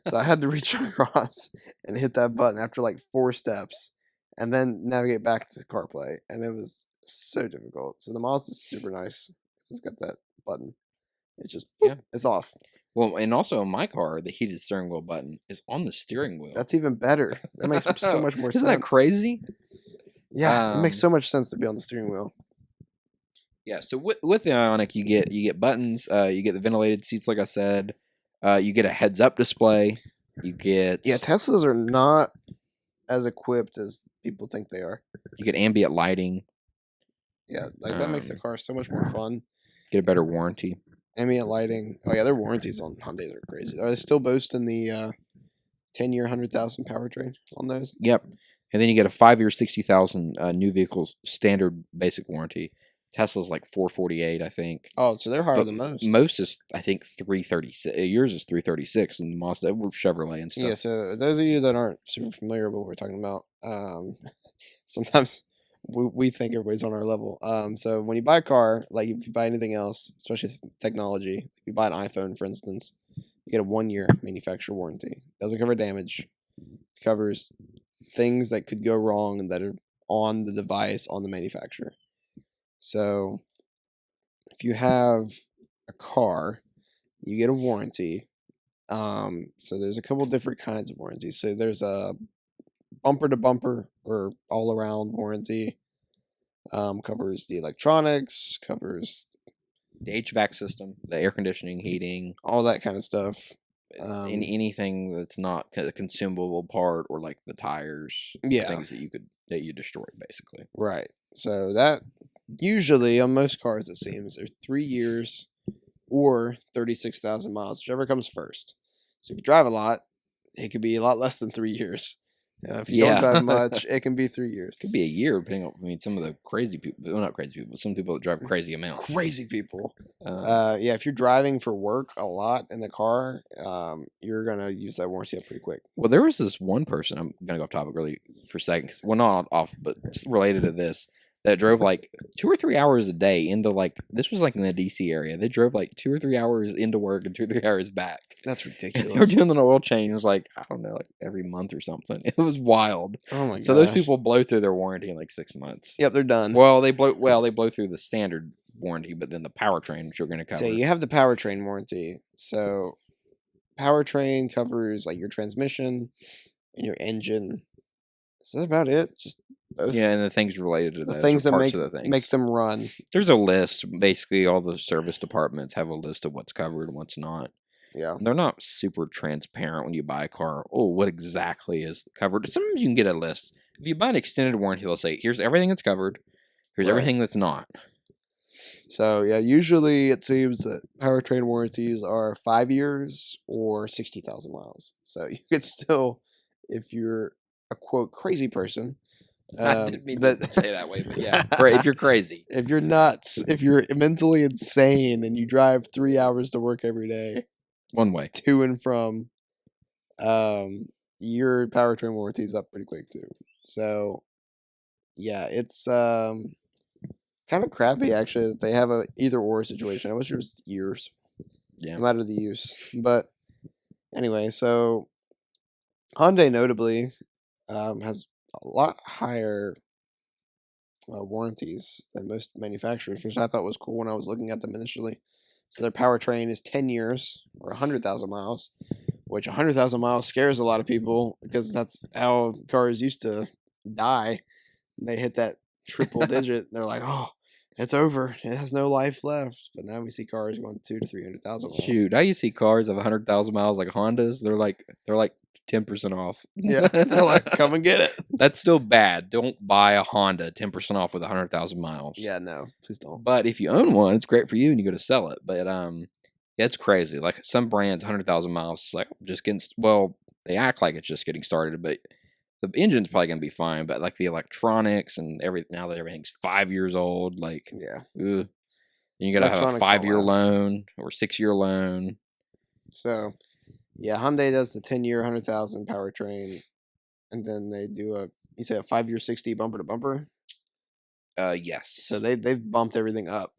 So I had to reach across and hit that button after like 4 steps and then navigate back to CarPlay. And it was so difficult. So the Mazda's super nice because it's got that button. It's just, boop, Yeah. it's off. Well, and also in my car, the heated steering wheel button is on the steering wheel. That's even better. That makes so much more sense. Isn't that crazy? Yeah, it makes so much sense to be on the steering wheel. Yeah. So with the Ioniq, you get buttons. You get the ventilated seats, like I said. You get a heads-up display. You get Yeah, Teslas are not as equipped as people think they are. You get ambient lighting. Yeah, like that makes the car so much more fun. Get a better warranty. Ambient lighting. Oh yeah, their warranties on Hyundais are crazy. Are they still boasting the 10-year, 100,000 powertrain on those? Yep. And then you get a 5-year, 60,000 new vehicles standard basic warranty. Tesla's like 448, I think. Oh, so they're higher But than most. Most is, I think, 336. Yours is 336, and Mazda, Chevrolet and stuff. Yeah, so those of you that aren't super familiar with what we're talking about, sometimes we think everybody's on our level. So when you buy a car, like if you buy anything else, especially technology, if you buy an iPhone, for instance, you get a 1-year manufacturer warranty. Doesn't cover damage. It covers things that could go wrong that are on the device, on the manufacturer. So if you have a car, you get a warranty. So there's a couple different kinds of warranties. So there's a bumper to bumper or all around warranty. Covers the electronics, covers the HVAC system, the air conditioning, heating, all that kind of stuff. anything that's not a consumable part, or like the tires, or Yeah. things that you destroyed basically. Right. So that usually on most cars, it seems, they're 3 years or 36,000 miles, whichever comes first. So if you drive a lot, it could be a lot less than 3 years. If you don't drive much, it can be 3 years. Could be a year, depending on. I mean, some of the crazy people, well, not crazy people, but some people that drive crazy amounts. Crazy people. Yeah, if you're driving for work a lot in the car, you're gonna use that warranty up pretty quick. Well, there was this one person. I'm gonna go off topic really for a second. Well, not off, but related to this. That drove like 2 or 3 hours a day into like, this was like in the DC area. They drove like 2 or 3 hours into work and 2 or 3 hours back. That's They were ridiculous. doing an oil change like, I don't know, like every month or something. It was wild. Oh my god. So those people blow through their warranty in like 6 months. Yep, they're done. Well, they blow through the standard warranty, but then the powertrain, which you're going to cover. So you have the powertrain warranty. So powertrain covers like your transmission and your engine. Is that about it? Just both? Yeah, and the things related to The those, things or that parts of the things. make them run. There's a list. Basically, all the service departments have a list of what's covered and what's not. Yeah. They're not super transparent when you buy a car. Oh, what exactly is covered? Sometimes you can get a list. If you buy an extended warranty, they'll say, here's everything that's covered. Here's Right. everything that's not. So yeah, usually it seems that powertrain warranties are 5 years or 60,000 miles. So you could still, if you're a quote crazy person, I didn't mean to say that way, but yeah, if you're crazy. if you're nuts, if you're mentally insane and you drive 3 hours to work every day, One way. to and from, your powertrain warranty is up pretty quick too. So yeah, it's kind of crappy actually that they have a either or situation. I wish it was years. Yeah. No matter the use. But anyway, so Hyundai notably has a lot higher warranties than most manufacturers, which I thought was cool when I was looking at them initially. So their powertrain is 10 years or 100,000 miles, which 100,000 miles scares a lot of people because that's how cars used to die. They hit that triple digit. They're like, oh, it's over. It has no life left. But now we see cars going 200,000 to 300,000 miles. Shoot, I used to see cars of 100,000 miles like Hondas. They're like 10% off. Yeah, they're like, come and get it. That's still bad. Don't buy a Honda 10% off with 100,000 miles. Yeah, no, please don't. But if you own one, it's great for you and you go to sell it. But yeah, it's crazy. Like some brands, 100,000 miles, it's like just getting, well, they act like it's just getting started, but the engine's probably going to be fine. But like the electronics and now that everything's 5 years old, like, Yeah. ugh. And you got to have a Electronics don't 5-year last. loan or 6-year loan. So, yeah, Hyundai does the 10-year, 100,000 powertrain, and then they do you say a 5-year, 60 bumper to bumper. Yes. So they've bumped everything up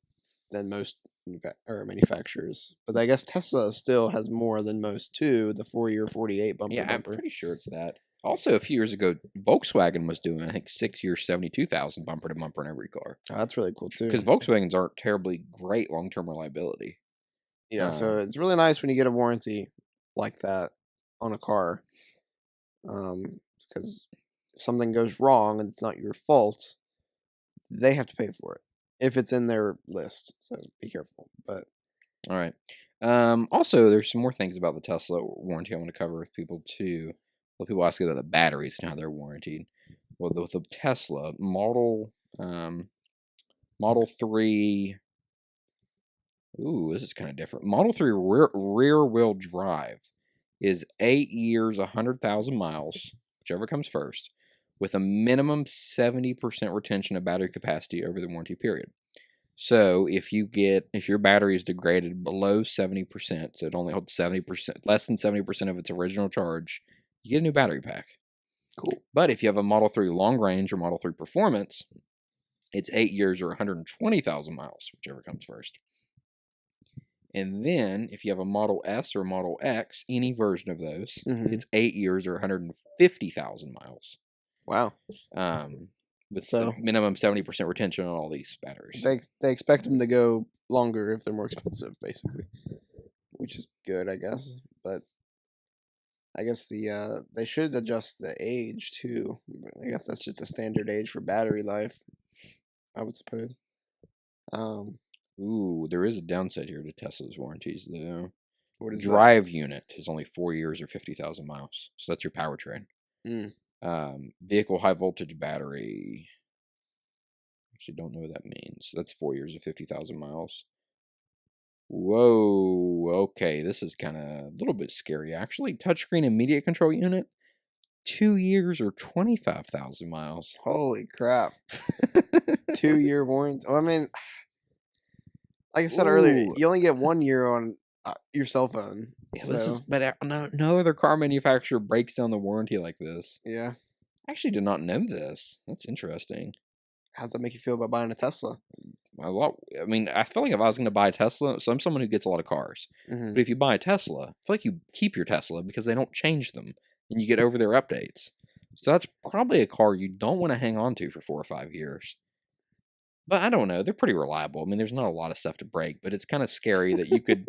than most manufacturers. But I guess Tesla still has more than most too. The 4-year, 48 bumper to Yeah, I'm bumper. pretty sure it's that. Also, a few years ago, Volkswagen was doing, I think, 6-year, 72,000 bumper to bumper in every car. Oh, that's really cool too. Because Volkswagens aren't terribly great long-term reliability. Yeah, so it's really nice when you get a warranty like that on a car. Because if something goes wrong and it's not your fault, they have to pay for it if it's in their list. So be careful. But All right. Also, there's some more things about the Tesla warranty I want to cover with people too. Well, people ask about the batteries and how they're warranted. Well, with the Tesla Model 3. Ooh, this is kind of different. Model 3 rear wheel drive is 8 years, 100,000 miles, whichever comes first, with a minimum 70% retention of battery capacity over the warranty period. So if your battery is degraded below 70%, so it only holds 70%, less than 70% of its original charge, you get a new battery pack. cool. But if you have a Model 3 long range or Model 3 performance, it's 8 years or 120,000 miles, whichever comes first. And then if you have a Model S or Model X, any version of those, Mhm. it's 8 years or 150,000 miles. Wow. With So- the minimum 70% retention on all these batteries. They expect them to go longer if they're more expensive, basically, which is good, I guess. But I guess they should adjust the age too. I guess that's just a standard age for battery life, I would suppose. Ooh, there is a downside here to Tesla's warranties, though. What is that? Drive unit is only 4 years or 50,000 miles. So that's your powertrain. Mm. Vehicle high voltage battery. Actually, don't know what that means. That's 4 years or 50,000 miles. Whoa. Okay, this is kind of a little bit scary, actually. Touchscreen immediate control unit. 2 years or 25,000 miles. Holy crap! 2-year warranty. Well, I mean, like I said earlier, Ooh. you only get 1 year on your cell phone. Yeah, So this is, but no other car manufacturer breaks down the warranty like this. yeah, I actually did not know this. That's interesting. how's that make you feel about buying a Tesla? I mean, I feel like if I was going to buy a Tesla, so I'm someone who gets a lot of cars. Hmm. But if you buy a Tesla, I feel like you keep your Tesla because they don't change them and you get over their updates. So that's probably a car you don't want to hang on to for 4 or 5 years. But I don't know. They're pretty reliable. I mean, there's not a lot of stuff to break, but it's kind of scary that you could,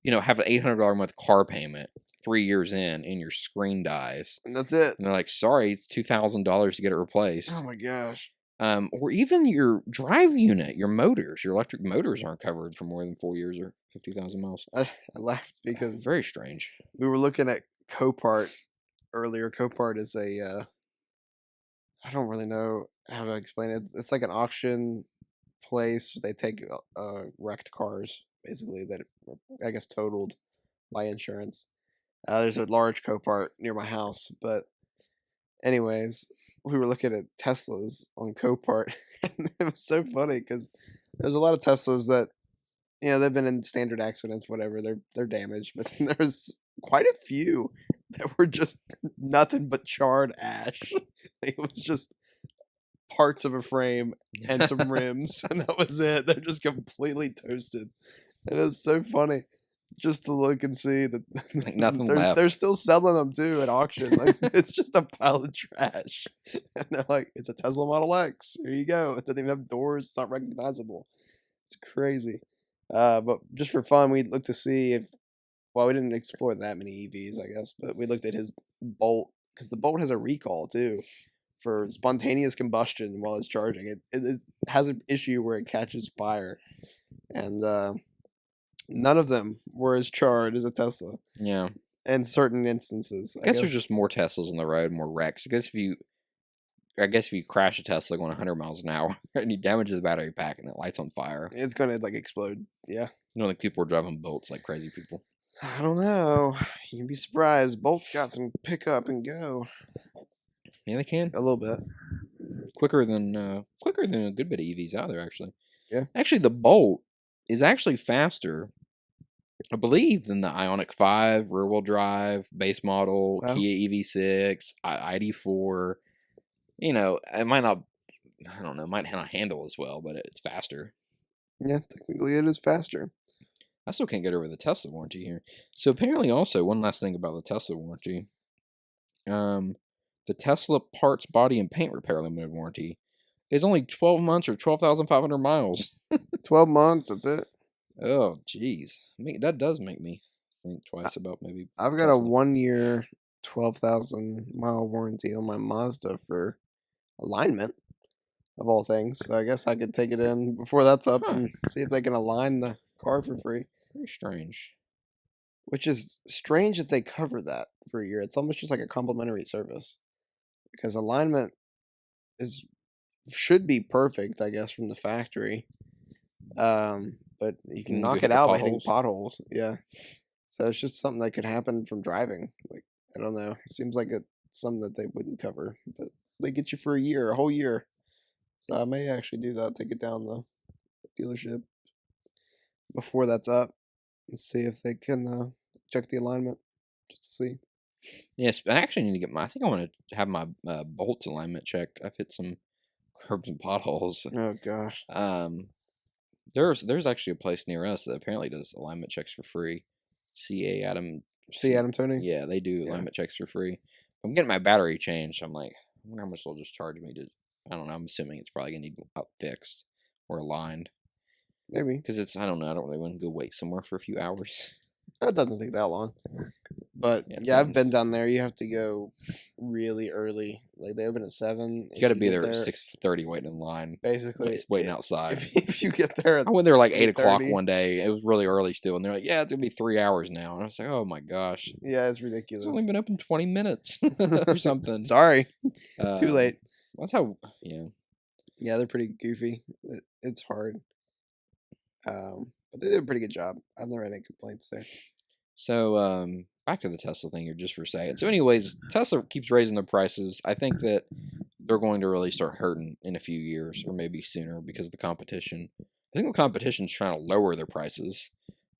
have an $800 a month car payment 3 years in and your screen dies. And that's it. And they're like, sorry, it's $2,000 to get it replaced. Oh my gosh. Or even your drive unit, your motors, your electric motors aren't covered for more than 4 years or 50,000 miles. I laughed because Very strange. we were looking at Copart earlier. Copart is a I don't really know how to explain it. It's like an auction place. They take wrecked cars basically that are, I guess, totaled by insurance. There's a large Copart near my house, but anyways, we were looking at Teslas on Copart, and it was so funny because there's a lot of Teslas that they've been in standard accidents, whatever. They're damaged, but then there's quite a few that were just nothing but charred ash. It was just parts of a frame and some rims, and that was it. They're just completely toasted, and it's so funny just to look and see that Like nothing left. they're still selling them too at auction. Like it's just a pile of trash, and they're like, "It's a Tesla Model X. Here you go. It doesn't even have doors. It's not recognizable. It's crazy." But just for fun, we looked to see if. Well, we didn't explore that many EVs, I guess, but we looked at his Bolt because the Bolt has a recall too for spontaneous combustion while it's charging. It has an issue where it catches fire, and none of them were as charred as a Tesla Yeah. in certain instances. I guess there's just more Teslas on the road, more wrecks. I guess if you crash a Tesla going 100 miles an hour and you damage the battery pack and it lights on fire, it's gonna like explode. Yeah, like people are driving Bolts like crazy people. I don't know. You can be surprised. Bolt's got some pick up and go Yeah, they can a little bit. quicker than a good bit of EVs out there. Actually, Yeah. Actually, the Bolt is actually faster, I believe, than the Ioniq 5 rear-wheel drive base model, Wow. Kia EV6, ID4. It might not. I don't know. Might not handle as well, but it's faster. Yeah, technically it is faster. I still can't get over the Tesla warranty here. So apparently, also one last thing about the Tesla warranty, the Tesla parts, body, and paint repair limited warranty is only 12 months or 12,500 miles. 12 months. That's it. Oh, geez, that does make me think twice about maybe. I've got a Tesla. 1 year, 12,000 mile warranty on my Mazda for alignment of all things. So I guess I could take it in before that's up and see if they can align the car for free. Very strange. Which is strange that they cover that for a year. It's almost just like a complimentary service because alignment should be perfect, I guess, from the factory. But you can knock it out by hitting potholes. Yeah. So it's just something that could happen from driving. Like, I don't know. It seems like it's something that they wouldn't cover, but they get you for a whole year. So I may actually do that. Take it down the dealership before that's up and see if they can check the alignment just to see. Yes, I actually need to get I think I want to have my Bolt alignment checked. I've hit some curbs and potholes. Oh gosh. There's actually a place near us that apparently does alignment checks for free. Adam Tony? Yeah, they do alignment checks for free. I'm getting my battery changed. I'm like, I wonder how much they'll just charge me to. I don't know. I'm assuming it's probably gonna need fixed or aligned. Maybe because I don't know. I don't really want to go wait somewhere for a few hours. It doesn't take that long. But Yeah, it yeah, I've depends. been down there. You have to go really early. Like they open at 7. You If got to you be get there at there, 6:30 waiting in line. basically, It's waiting outside. if you get there at I went there like 8 o'clock 8:30, one day. It was really early still, and they're like, "Yeah, it's gonna be 3 hours now." And I was like, "Oh my gosh, yeah, it's it's ridiculous. only been open 20 minutes or something." Sorry, too Um, late. that's how. Yeah. Yeah, they're pretty goofy. It's hard. But they do a pretty good job. I've never had any complaints there. So back to the Tesla thing here, just for a second. So, anyways, Tesla keeps raising their prices. I think that they're going to really start hurting in a few years, or maybe sooner, because of the competition. I think the competition's trying to lower their prices.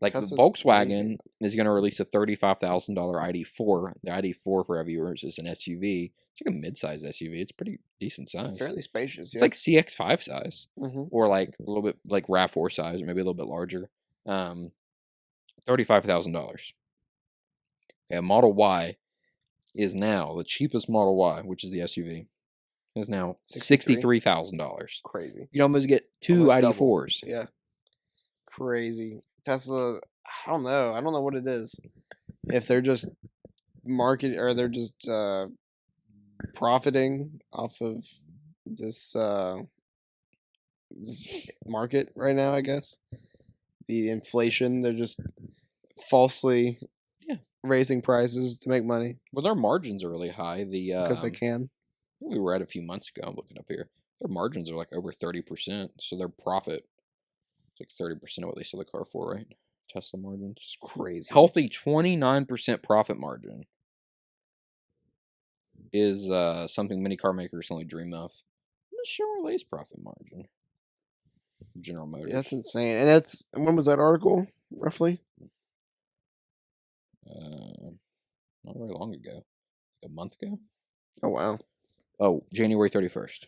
Like the Tesla's Volkswagen raising. is going to release a $35,000 ID4. The ID4 for our viewers is an SUV. It's like a mid-size SUV. It's pretty decent size. It's fairly spacious. It's like CX5 size, hmm or like a little bit like RAV4 size, or maybe a little bit larger. $35,000. Okay, a Model Y is now the cheapest Model Y, which is the SUV, is now 63? $63,000. Crazy. You can almost get two Almost double. ID4s. Yeah. Crazy. Tesla, I don't know. I don't know what it is. If they're just they're just profiting off of this this market right now, I guess. The inflation, they're just falsely Yeah. raising prices to make money Well, their margins are really high. because they can. We were at a few months ago. I'm looking up here. Their margins are like over 30%. So their profit is like 30% of what they sell the car for, right? Tesla margins. It's crazy. Healthy 29% profit margin is something many car makers only dream of. The Chevrolet's profit margin. General Motors. Yeah, that's insane. And when was that article, roughly? Not very long ago. Like a month ago? Oh, wow. Oh, January 31st.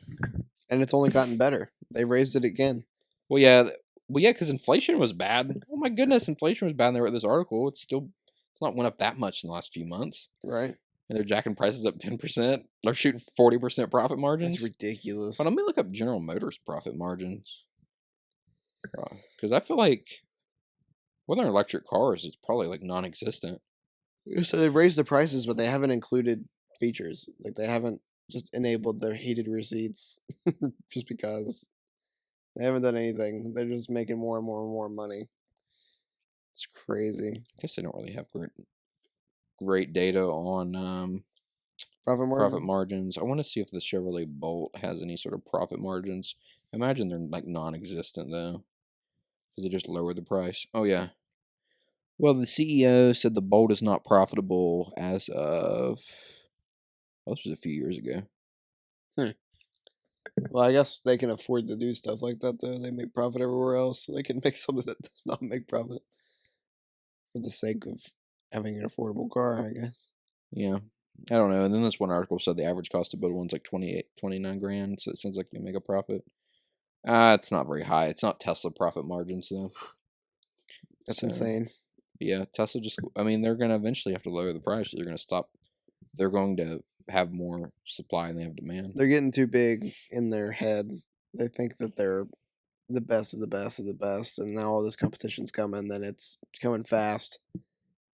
And it's only gotten better. They raised it again. Well, yeah. Well, yeah, because inflation was bad. Oh my goodness, inflation was bad. And they wrote this article. It's not went up that much in the last few months. Right. And they're jacking prices up 10%. They're shooting 40% profit margins. It's ridiculous. But let me look up General Motors profit margins. Because I feel like with their electric cars, it's probably like non-existent. So they've raised the prices, but they haven't included features. Like they haven't just enabled their heated receipts just because. They haven't done anything. They're just making more and more and more money. It's crazy. I guess they don't really have great data on Profit margin. profit margins. I want to see if the Chevrolet Bolt has any sort of profit margins. I imagine they're like non-existent though, because they just lowered the price. Oh yeah. Well, the CEO said the Bolt is not profitable as of. Oh, this was a few years ago. Well, I guess they can afford to do stuff like that, though. They make profit everywhere else, so they can make something that does not make profit for the sake of having an affordable car, I guess. Yeah. I don't know. And then this one article said the average cost to build one's like 29 grand. So it sounds like they make a profit. It's not very high. It's not Tesla profit margins though. That's So, insane. Yeah, Tesla I mean, they're going to eventually have to lower the price. They're going to stop. They're going to have more supply than they have demand. They're getting too big in their head. They think that they're the best of the best of the best, and now all this competition's coming, then it's coming fast,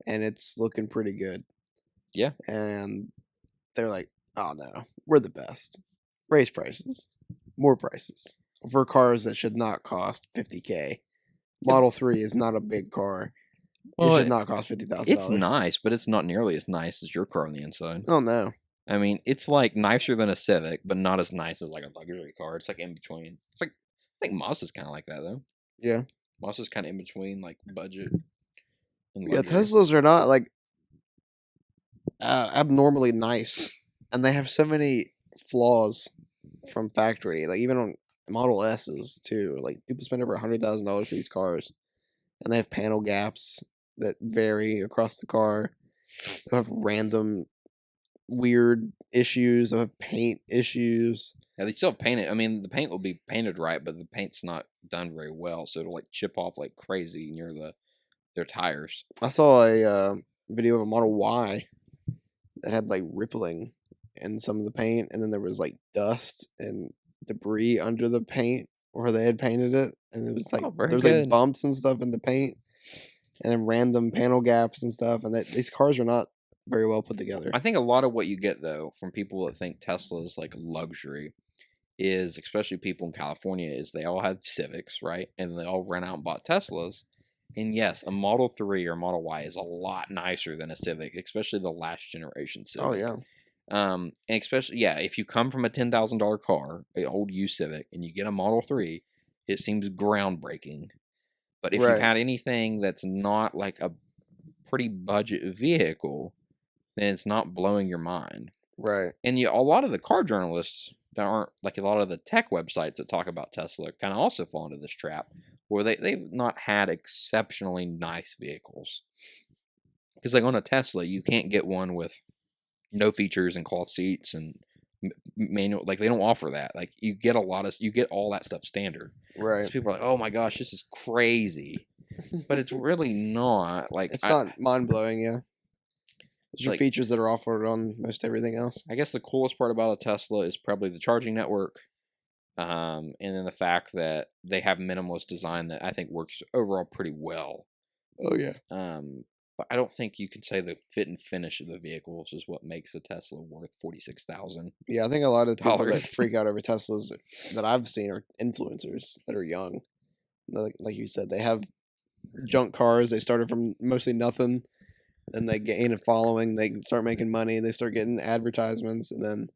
and it's looking pretty good. Yeah. And they're like, oh no, we're the best. Raise prices. More prices. For cars that should not cost $50K. Model 3 is not a big car. Well, it should not cost $50,000. It's nice, but it's not nearly as nice as your car on the inside. Oh no. I mean, it's like nicer than a Civic, but not as nice as like a luxury car. It's like in between. It's like I think Mazda's kind of like that though. Yeah. Mazda's kind of in between like budget and Yeah, luxury. Teslas are not like abnormally nice, and they have so many flaws from factory. Like even on Model S's too. Like people spend over $100,000 for these cars, and they have panel gaps that vary across the car. They'll have random weird issues. They'll have paint issues. Yeah, they still have painted. I mean, the paint will be painted right, but the paint's not done very well, so it'll like chip off like crazy near their tires. I saw a video of a Model Y that had like rippling in some of the paint, and then there was like dust and debris under the paint where they had painted it, and it was like Oh, very there was like good. bumps and stuff in the paint, and random panel gaps and stuff. And these cars are not very well put together. I think a lot of what you get though from people that think Tesla is like luxury is, especially people in California, is they all have Civics, right? And they all ran out and bought Teslas. And yes, a Model 3 or Model Y is a lot nicer than a Civic, especially the last generation Civic. Oh yeah. And especially, yeah, if you come from a $10,000 car, an old used Civic, and you get a Model 3, it seems groundbreaking. But if you've Right. had anything that's not like a pretty budget vehicle, then it's not blowing your mind. Right. And a lot of the car journalists that aren't like a lot of the tech websites that talk about Tesla kind of also fall into this trap where they've not had exceptionally nice vehicles. Because like on a Tesla, you can't get one with no features and cloth seats and manual. Like they don't offer that. Like you get all that stuff standard. Right. So people are like, oh my gosh, this is crazy. But it's really not. Like It's not mind blowing, yeah. There's like- features that are offered on most everything else. I guess the coolest part about a Tesla is probably the charging network, and then the fact that they have minimalist design that I think works overall pretty well. Oh yeah. But I don't think you can say the fit and finish of the vehicles is what makes a Tesla worth $46,000. Yeah, I think a lot of people that Dollars. freak out over Teslas that I've seen are influencers that are young. Like you said, they have junk cars. They started from mostly nothing, then they gain a following. They start making money. They start getting advertisements, and then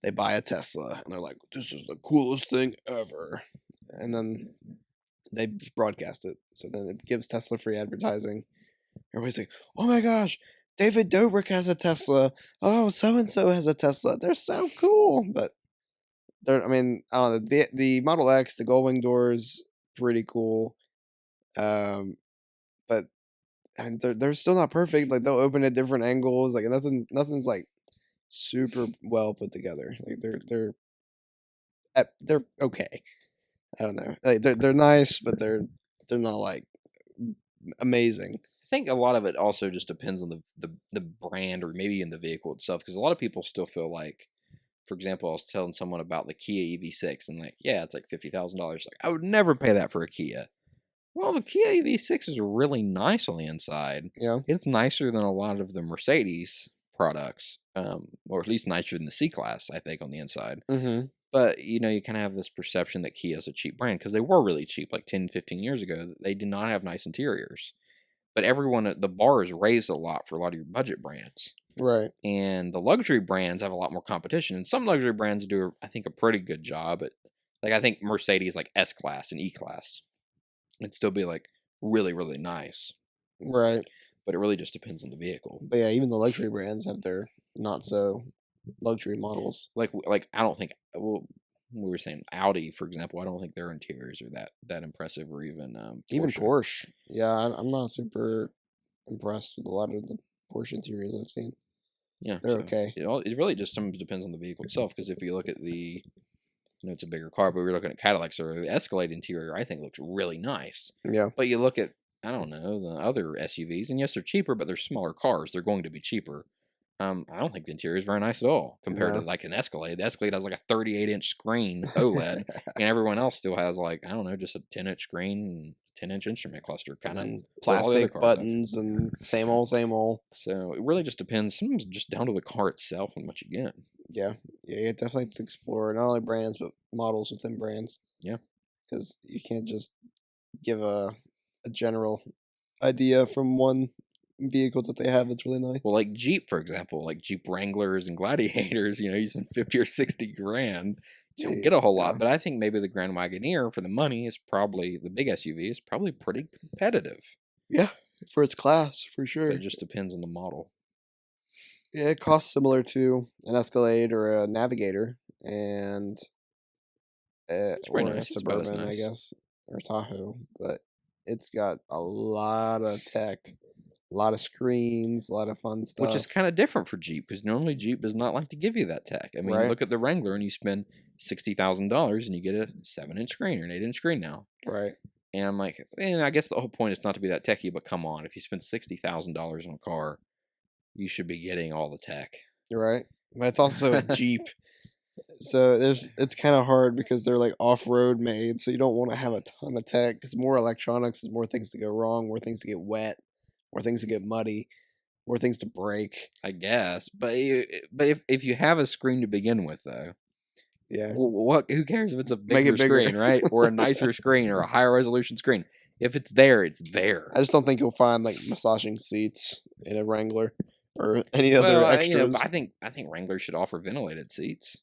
they buy a Tesla, and they're like, "This is the coolest thing ever." And then they just broadcast it. So then it gives Tesla free advertising. Everybody's like, "Oh my gosh, David Dobrik has a Tesla. Oh, so and so has a Tesla. They're so cool." But I mean, I don't know. The Model X, the Gullwing doors, pretty cool. But I mean, they're still not perfect. Like they'll open at different angles. Like nothing's like super well put together. Like they're okay. I don't know. Like they're nice, but they're not like amazing. I think a lot of it also just depends on the brand or maybe in the vehicle itself, because a lot of people still feel like, for example, I was telling someone about the Kia EV6 and like, yeah, it's like $50,000. Like I would never pay that for a Kia. Well, the Kia EV6 is really nice on the inside. Yeah. It's nicer than a lot of the Mercedes products, or at least nicer than the C-Class, I think, on the inside. Mm-hmm. But, you know, you kind of have this perception that Kia is a cheap brand because they were really cheap like 10, 15 years ago. They did not have nice interiors. But the bar is raised a lot for a lot of your budget brands. Right. And the luxury brands have a lot more competition. And some luxury brands do, I think, a pretty good job. Like, I think Mercedes, like S-Class and E-Class, it'd still be, like, really, really nice. Right. But it really just depends on the vehicle. But yeah, even the luxury brands have their not so luxury models. Like I don't think, well, we were saying Audi, for example, I don't think their interiors are that impressive, or even Even Porsche. Porsche. Yeah, I'm not super impressed with a lot of the Porsche interiors I've seen. Yeah, They're okay. It really just sometimes depends on the vehicle itself. Because if you look at it's a bigger car, but we were looking at Cadillacs, or the Escalade interior, I think looks really nice. Yeah. But you look at, I don't know, the other SUVs, and yes, they're cheaper, but they're smaller cars. They're going to be cheaper. I don't think the interior is very nice at all compared No. to like an Escalade. The Escalade has like a 38-inch screen OLED, and everyone else still has like, I don't know, just a 10-inch screen and 10-inch instrument cluster kind of. And all the other plastic cars have. buttons and same old, same old. So it really just depends. Sometimes just down to the car itself and what you get. Yeah. Yeah, you definitely have to explore not only brands, but models within brands. Yeah. Because you can't just give a general idea from one vehicle that they have that's really nice. Well, like Jeep, for example, like Jeep Wranglers and Gladiators, you spend 50 or 60 grand. You don't get a Jeez, whole lot, yeah. but I think maybe the Grand Wagoneer for the money is probably, the big SUV is probably pretty competitive. Yeah, for its class, for sure. But it just depends on the model. Yeah, it costs similar to an Escalade or a Navigator, and It's pretty or a nice. It's about as Suburban, I nice. guess, or Tahoe. But it's got a lot of tech, a lot of screens, a lot of fun stuff. Which is kind of different for Jeep, because normally Jeep does not like to give you that tech. I mean, Right. look at the Wrangler and you spend $60,000 and you get a 7-inch screen or an 8-inch screen now. right. And I'm like, and I guess the whole point is not to be that techie, but come on, if you spend $60,000 on a car, you should be getting all the tech. You're right. But it's also a Jeep. So it's kind of hard because they're like off-road made, so you don't want to have a ton of tech. Because more electronics, there's more things to go wrong, more things to get wet. or things to get muddy, or things to break. I guess, but if you have a screen to begin with, though, Yeah, what? Who cares if it's a make bigger it bigger. screen, right, or a nicer screen, or a higher resolution screen? If it's there, it's there. I just don't think you'll find like massaging seats in a Wrangler or any other Well, extras. I think Wrangler should offer ventilated seats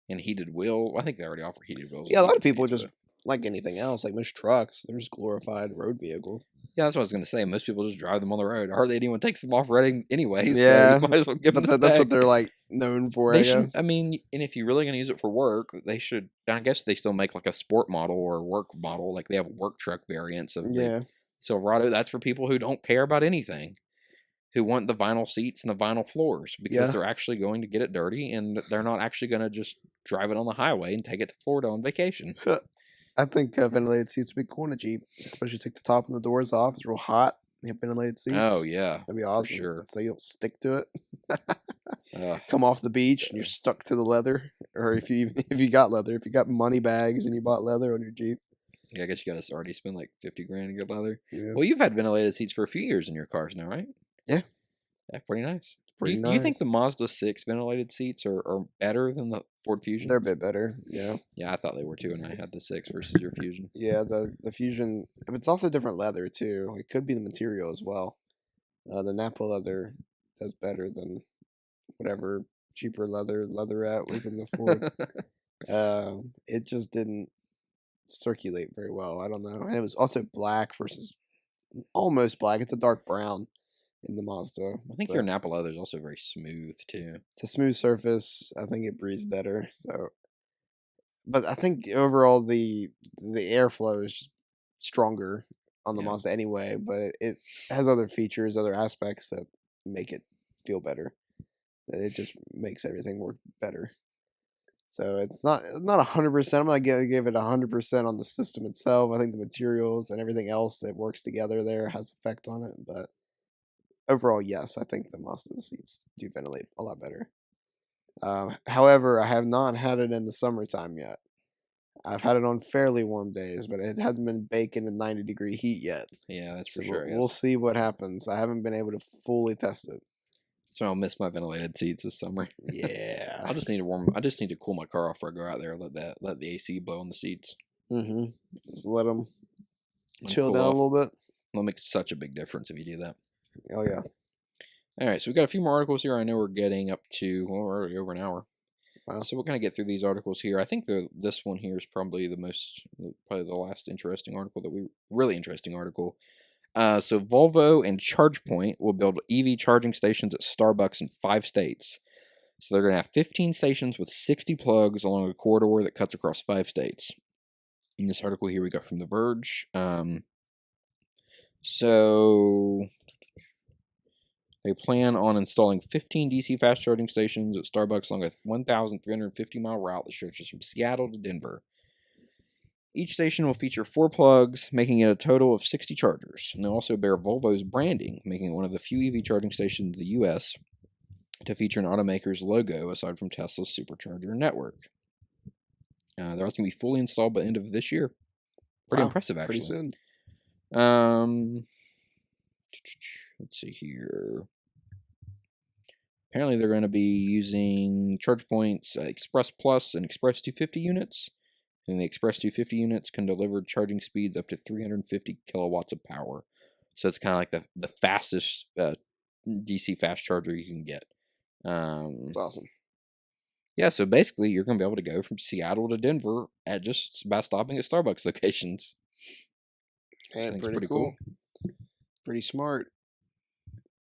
and heated wheel. I think they already offer heated wheels. Yeah, a and lot of heated people seats, just like anything else, like most trucks, they're just glorified road vehicles. yeah, that's what I was gonna say. Most people just drive them on the road. Hardly anyone takes them off roading anyway. Yeah, So you might as well give them but the that's what spec. they're like known for, They I should. guess. I mean, and if you're really gonna use it for work, they should. I guess they still make like a sport model or a work model. Like they have work truck variants of the Yeah, Silverado. That's for people who don't care about anything, who want the vinyl seats and the vinyl floors because Yeah. they're actually going to get it dirty and they're not actually going to just drive it on the highway and take it to Florida on vacation. I think ventilated seats would be cool in a Jeep, especially take the top and the doors off. It's real hot. You have ventilated seats. Oh yeah, That'd be awesome. sure. So you'll stick to it. uh, Come off the beach and you're stuck to the leather, or if you got leather, if you got money bags and you bought leather on your Jeep. yeah, I guess you got to already spend like 50 grand to get leather. Yeah, Well, you've had ventilated seats for a few years in your cars now, right? Yeah. Yeah, pretty nice. pretty Do nice. you think the Mazda 6 ventilated seats are better than the Ford Fusion? They're a bit better. Yeah, Yeah, I thought they were too, and I had the 6 versus your Fusion. yeah. The Fusion, but it's also different leather too. It could be the material as well. The Napa leather does better than whatever cheaper leatherette was in the Ford. It just didn't circulate very well. I don't know. And it was also black versus almost black. It's a dark brown in the Mazda. I think but your Napa leather is also very smooth too. it's a smooth surface. I think it breathes better. So, but I think overall the airflow is just stronger on the Yeah. Mazda anyway. But it has other features, other aspects that make it feel better. That it just makes everything work better. So it's not 100%. I'm not gonna give it 100% on the system itself. I think the materials and everything else that works together there has effect on it. But overall, yes, I think the Mazda seats do ventilate a lot better. However, I have not had it in the summertime yet. I've had it on fairly warm days, but it hasn't been baking in 90-degree heat yet. Yeah, that's So for sure. we'll see what happens. I haven't been able to fully test it. So I'll miss my ventilated seats this summer. Yeah. I just need to cool my car off before I go out there. Let the AC blow on the seats. Mm-hmm. Just let them and chill cool down off. a little bit. That'll make such a big difference if you do that. Oh yeah. All right, so we've got a few more articles here. I know we're getting up to we're already over an hour. Wow. So we're gonna get through these articles here. I think this one here is probably probably the last really interesting article. So Volvo and ChargePoint will build EV charging stations at Starbucks in 5 states. So they're going to have 15 stations with 60 plugs along a corridor that cuts across 5 states. In this article here we got from The Verge. So they plan on installing 15 DC fast charging stations at Starbucks along a 1,350-mile route that stretches from Seattle to Denver. Each station will feature 4 plugs, making it a total of 60 chargers. And they'll also bear Volvo's branding, making it one of the few EV charging stations in the U.S. to feature an automaker's logo aside from Tesla's supercharger network. They're also going to be fully installed by the end of this year. Pretty Wow, impressive, actually. Pretty Let's soon. see here. Apparently, they're going to be using ChargePoint's Express Plus and Express 250 units. And the Express 250 units can deliver charging speeds up to 350 kilowatts of power. So it's kind of like the fastest DC fast charger you can get. It's awesome. Yeah, so basically you're going to be able to go from Seattle to Denver at just by stopping at Starbucks locations. Hey, think it's pretty pretty cool. Pretty smart.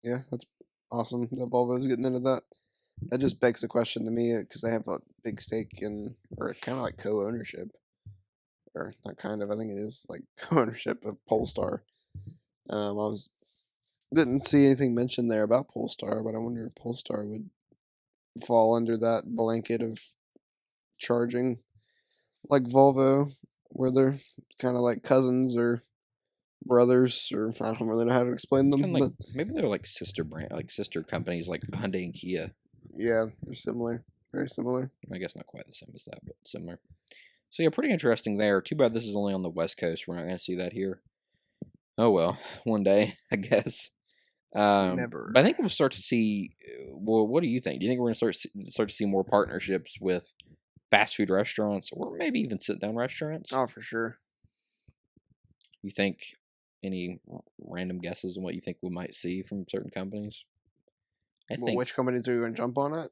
Yeah, that's awesome that Volvo's getting into that. That just begs the question to me because they have a big stake in, or kind of like co-ownership, or not kind of. I think it is like co-ownership of Polestar. Didn't see anything mentioned there about Polestar, but I wonder if Polestar would fall under that blanket of charging, like Volvo, where they're kind of like cousins or brothers, or I don't really know how to explain them. Kinda like, But maybe they're like sister companies like Hyundai and Kia. yeah, they're similar, very similar. I guess not quite the same as that, but similar. So yeah, pretty interesting there. Too bad this is only on the West Coast. We're not going to see that here. Oh well, one day, I guess. Never. But I think we'll start to see. Well, what do you think? Do you think we're going to start to see more partnerships with fast food restaurants, or maybe even sit down restaurants? Oh, for sure. You think any random guesses on what you think we might see from certain companies? I Well, think, which companies are going to jump on it?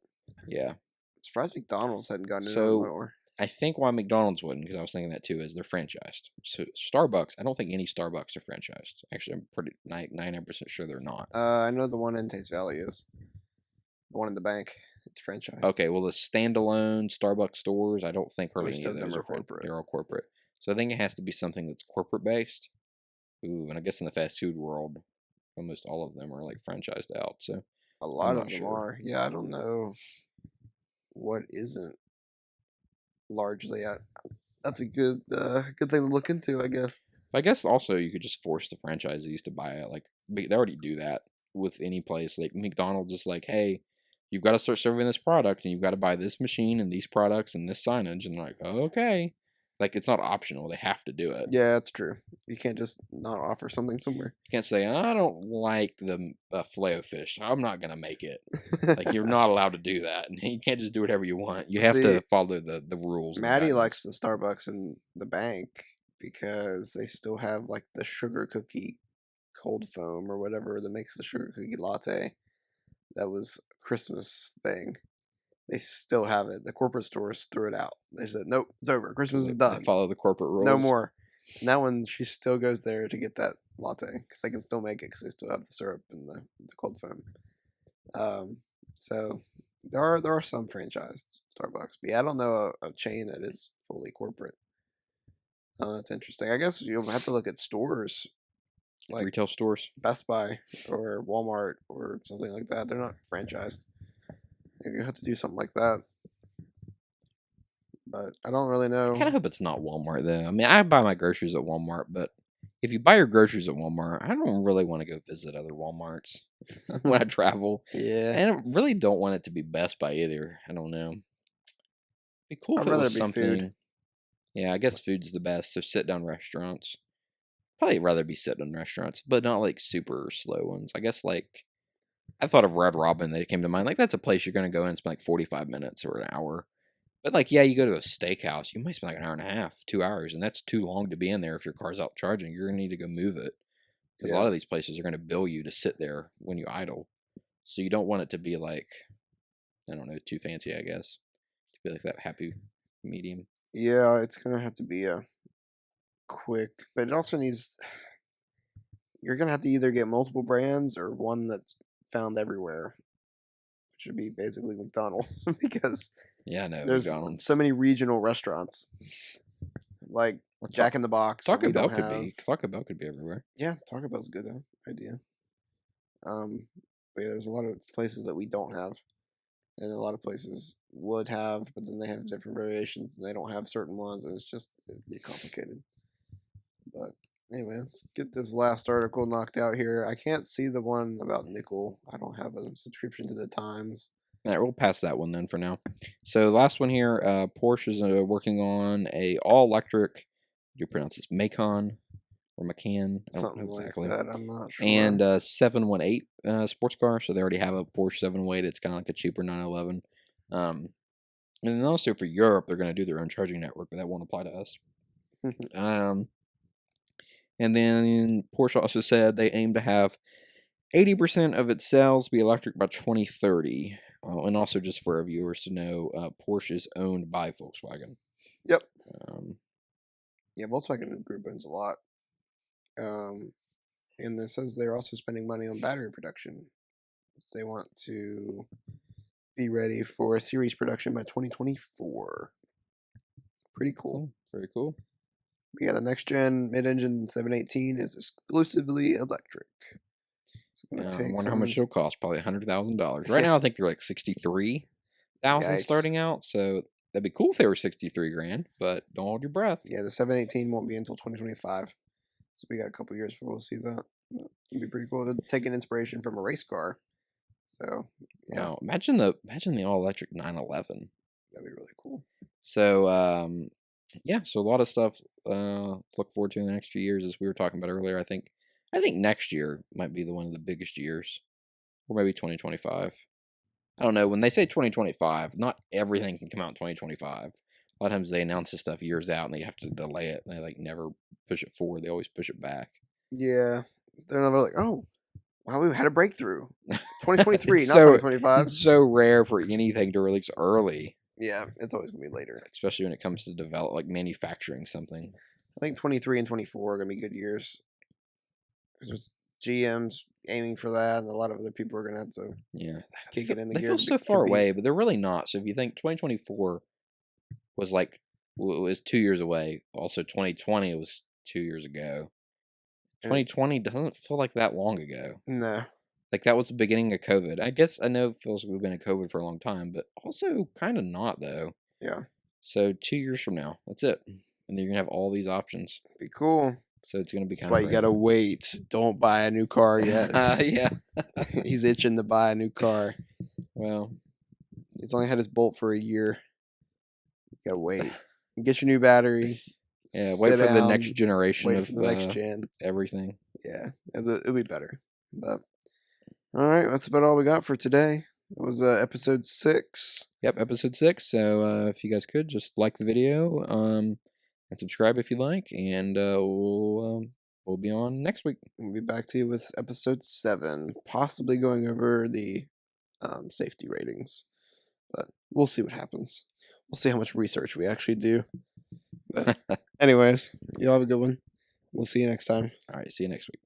yeah. I'm surprised McDonald's hadn't gotten in on So it more. I think why McDonald's wouldn't, because I was thinking that too, is they're franchised. So Starbucks, I don't think any Starbucks are franchised. Actually, I'm pretty 99% sure they're not. I know the one in Taste Valley is. The one in the bank. It's franchised. Okay, well the standalone Starbucks stores, I don't think hardly Most any of of them those are are corporate. corporate. They're all corporate. So I think it has to be something that's corporate based. Ooh, and I guess in the fast food world, almost all of them are like franchised out. So A lot not of them sure. are. Yeah, I don't know what isn't largely. That's a good thing to look into, I guess. I guess also you could just force the franchisees to buy it. Like they already do that with any place. Like McDonald's is like, hey, you've got to start serving this product, and you've got to buy this machine and these products and this signage. And they're like, oh, okay, like it's not optional; they have to do it. Yeah, that's true. You can't just not offer something somewhere. You can't say I don't like the filet of fish. I'm not gonna make it. Like you're not allowed to do that, and you can't just do whatever you want. You have See, to follow the rules. and the Maddie guidelines. likes the Starbucks in the bank because they still have like the sugar cookie cold foam or whatever that makes the sugar cookie latte. That was a Christmas thing. They still have it. The corporate stores threw it out. They said, nope, it's over. Christmas is They done. follow the corporate rules. No more. And that one, she still goes there to get that latte because they can still make it because they still have the syrup and the cold foam. So there are some franchised Starbucks, but yeah, I don't know a chain that is fully corporate. That's interesting. I guess you'll have to look at stores like Retail stores. Best Buy or Walmart or something like that. They're not franchised. Maybe you have to do something like that. But I don't really know. I kind of hope it's not Walmart though. I mean, I buy my groceries at Walmart, but if you buy your groceries at Walmart, I don't really want to go visit other Walmarts when I travel. Yeah. And I really don't want it to be Best Buy either. I don't know. It'd be cool if I'd it rather was be something. food. Yeah, I guess food's the best. So sit down restaurants. Probably rather be sit down restaurants, but not like super slow ones. I guess like I thought of Red Robin that came to mind. Like that's a place you're gonna go and spend like 45 minutes or an hour. But like, yeah, you go to a steakhouse, you might spend like an hour and a half, 2 hours, and that's too long to be in there if your car's out charging. You're gonna need to go move it because a Yeah. lot of these places are gonna bill you to sit there when you idle. So you don't want it to be like, I don't know, too fancy. I guess to be like that happy medium. Yeah, it's gonna have to be a quick, but it also needs. You're gonna have to either get multiple brands or one that's found everywhere, which would be basically McDonald's because Yeah, no, there's McDonald's. so many regional restaurants, like Or Jack in the Box. that Taco we Bell don't could have. be. Taco Bell could be everywhere. Yeah, Taco Bell's a good idea. But yeah, there's a lot of places that we don't have, and a lot of places would have, but then they have different variations, and they don't have certain ones, and it'd be complicated. But anyway, let's get this last article knocked out here. I can't see the one about nickel. I don't have a subscription to the Times. All right, we'll pass that one then for now. So last one here, Porsche is working on a all electric. Do you pronounce this Macan or Macan? I don't Something know like exactly. that. I'm not sure. And 718 sports car. So they already have a Porsche 718. It's kind of like a cheaper 911. And then also for Europe, they're going to do their own charging network, but that won't apply to us. And then Porsche also said they aim to have 80% of its sales be electric by 2030. And also, just for our viewers to know, Porsche is owned by Volkswagen. Yep. Yeah, Volkswagen Group owns a lot. And it says they're also spending money on battery production. They want to be ready for series production by 2024. Pretty cool. Very cool. Yeah, the next gen mid-engine 718 is exclusively electric. It's gonna I take wonder how much some. it'll cost. Probably $100,000. Right Yeah. now, I think they're like 63,000 Yikes. starting out. So that'd be cool if they were 63 grand. But don't hold your breath. Yeah, the 718 won't be until 2025. So we got a couple years before we'll see that. But it'd be pretty cool. They're taking inspiration from a race car. So yeah, Now, imagine the all electric 911. that'd be really cool. So yeah, so a lot of stuff to look forward to in the next few years, as we were talking about earlier. I think I think next year might be one of the biggest years, or maybe 2025. I don't know. When they say 2025, not everything can come out in 2025. A lot of times they announce this stuff years out and they have to delay it. They like never push it forward. They always push it back. Yeah, they're never like, oh, wow, we had a breakthrough. 2023, It's not so- 2025. It's so rare for anything to release early, Yeah, it's always gonna be later. especially when it comes to develop like manufacturing something. I think 23 and 24 are gonna be good years because GM's aiming for that, and a lot of other people are gonna have to Yeah, kick it in the they gear. feel to so far compete. away, but they're really not. So if you think 2024 was like was 2 years away, also 2020 was 2 years ago. Yeah. 2020 doesn't feel like that long ago. No, Like that was the beginning of COVID. I guess I know it feels like we've been in COVID for a long time, but also kind of not though. yeah, So 2 years from now, that's it, and then you're gonna have all these options. be cool. So it's gonna be That's kind why of you gotta wait. Don't buy a new car yet. yeah. He's itching to buy a new car. Well, He's only had his Bolt for a year. You gotta wait. Get your new battery. yeah. Wait sit for the down, next generation Wait of for the next gen. everything. Yeah, it'll be better. But all right, that's about all we got for today. It was episode 6. Yep, episode 6. So if you guys could just like the video, and subscribe if you like, and we'll be on next week. We'll be back to you with episode 7, possibly going over the safety ratings. But we'll see what happens. We'll see how much research we actually do. But anyways, you all have a good one. We'll see you next time. All right, see you next week.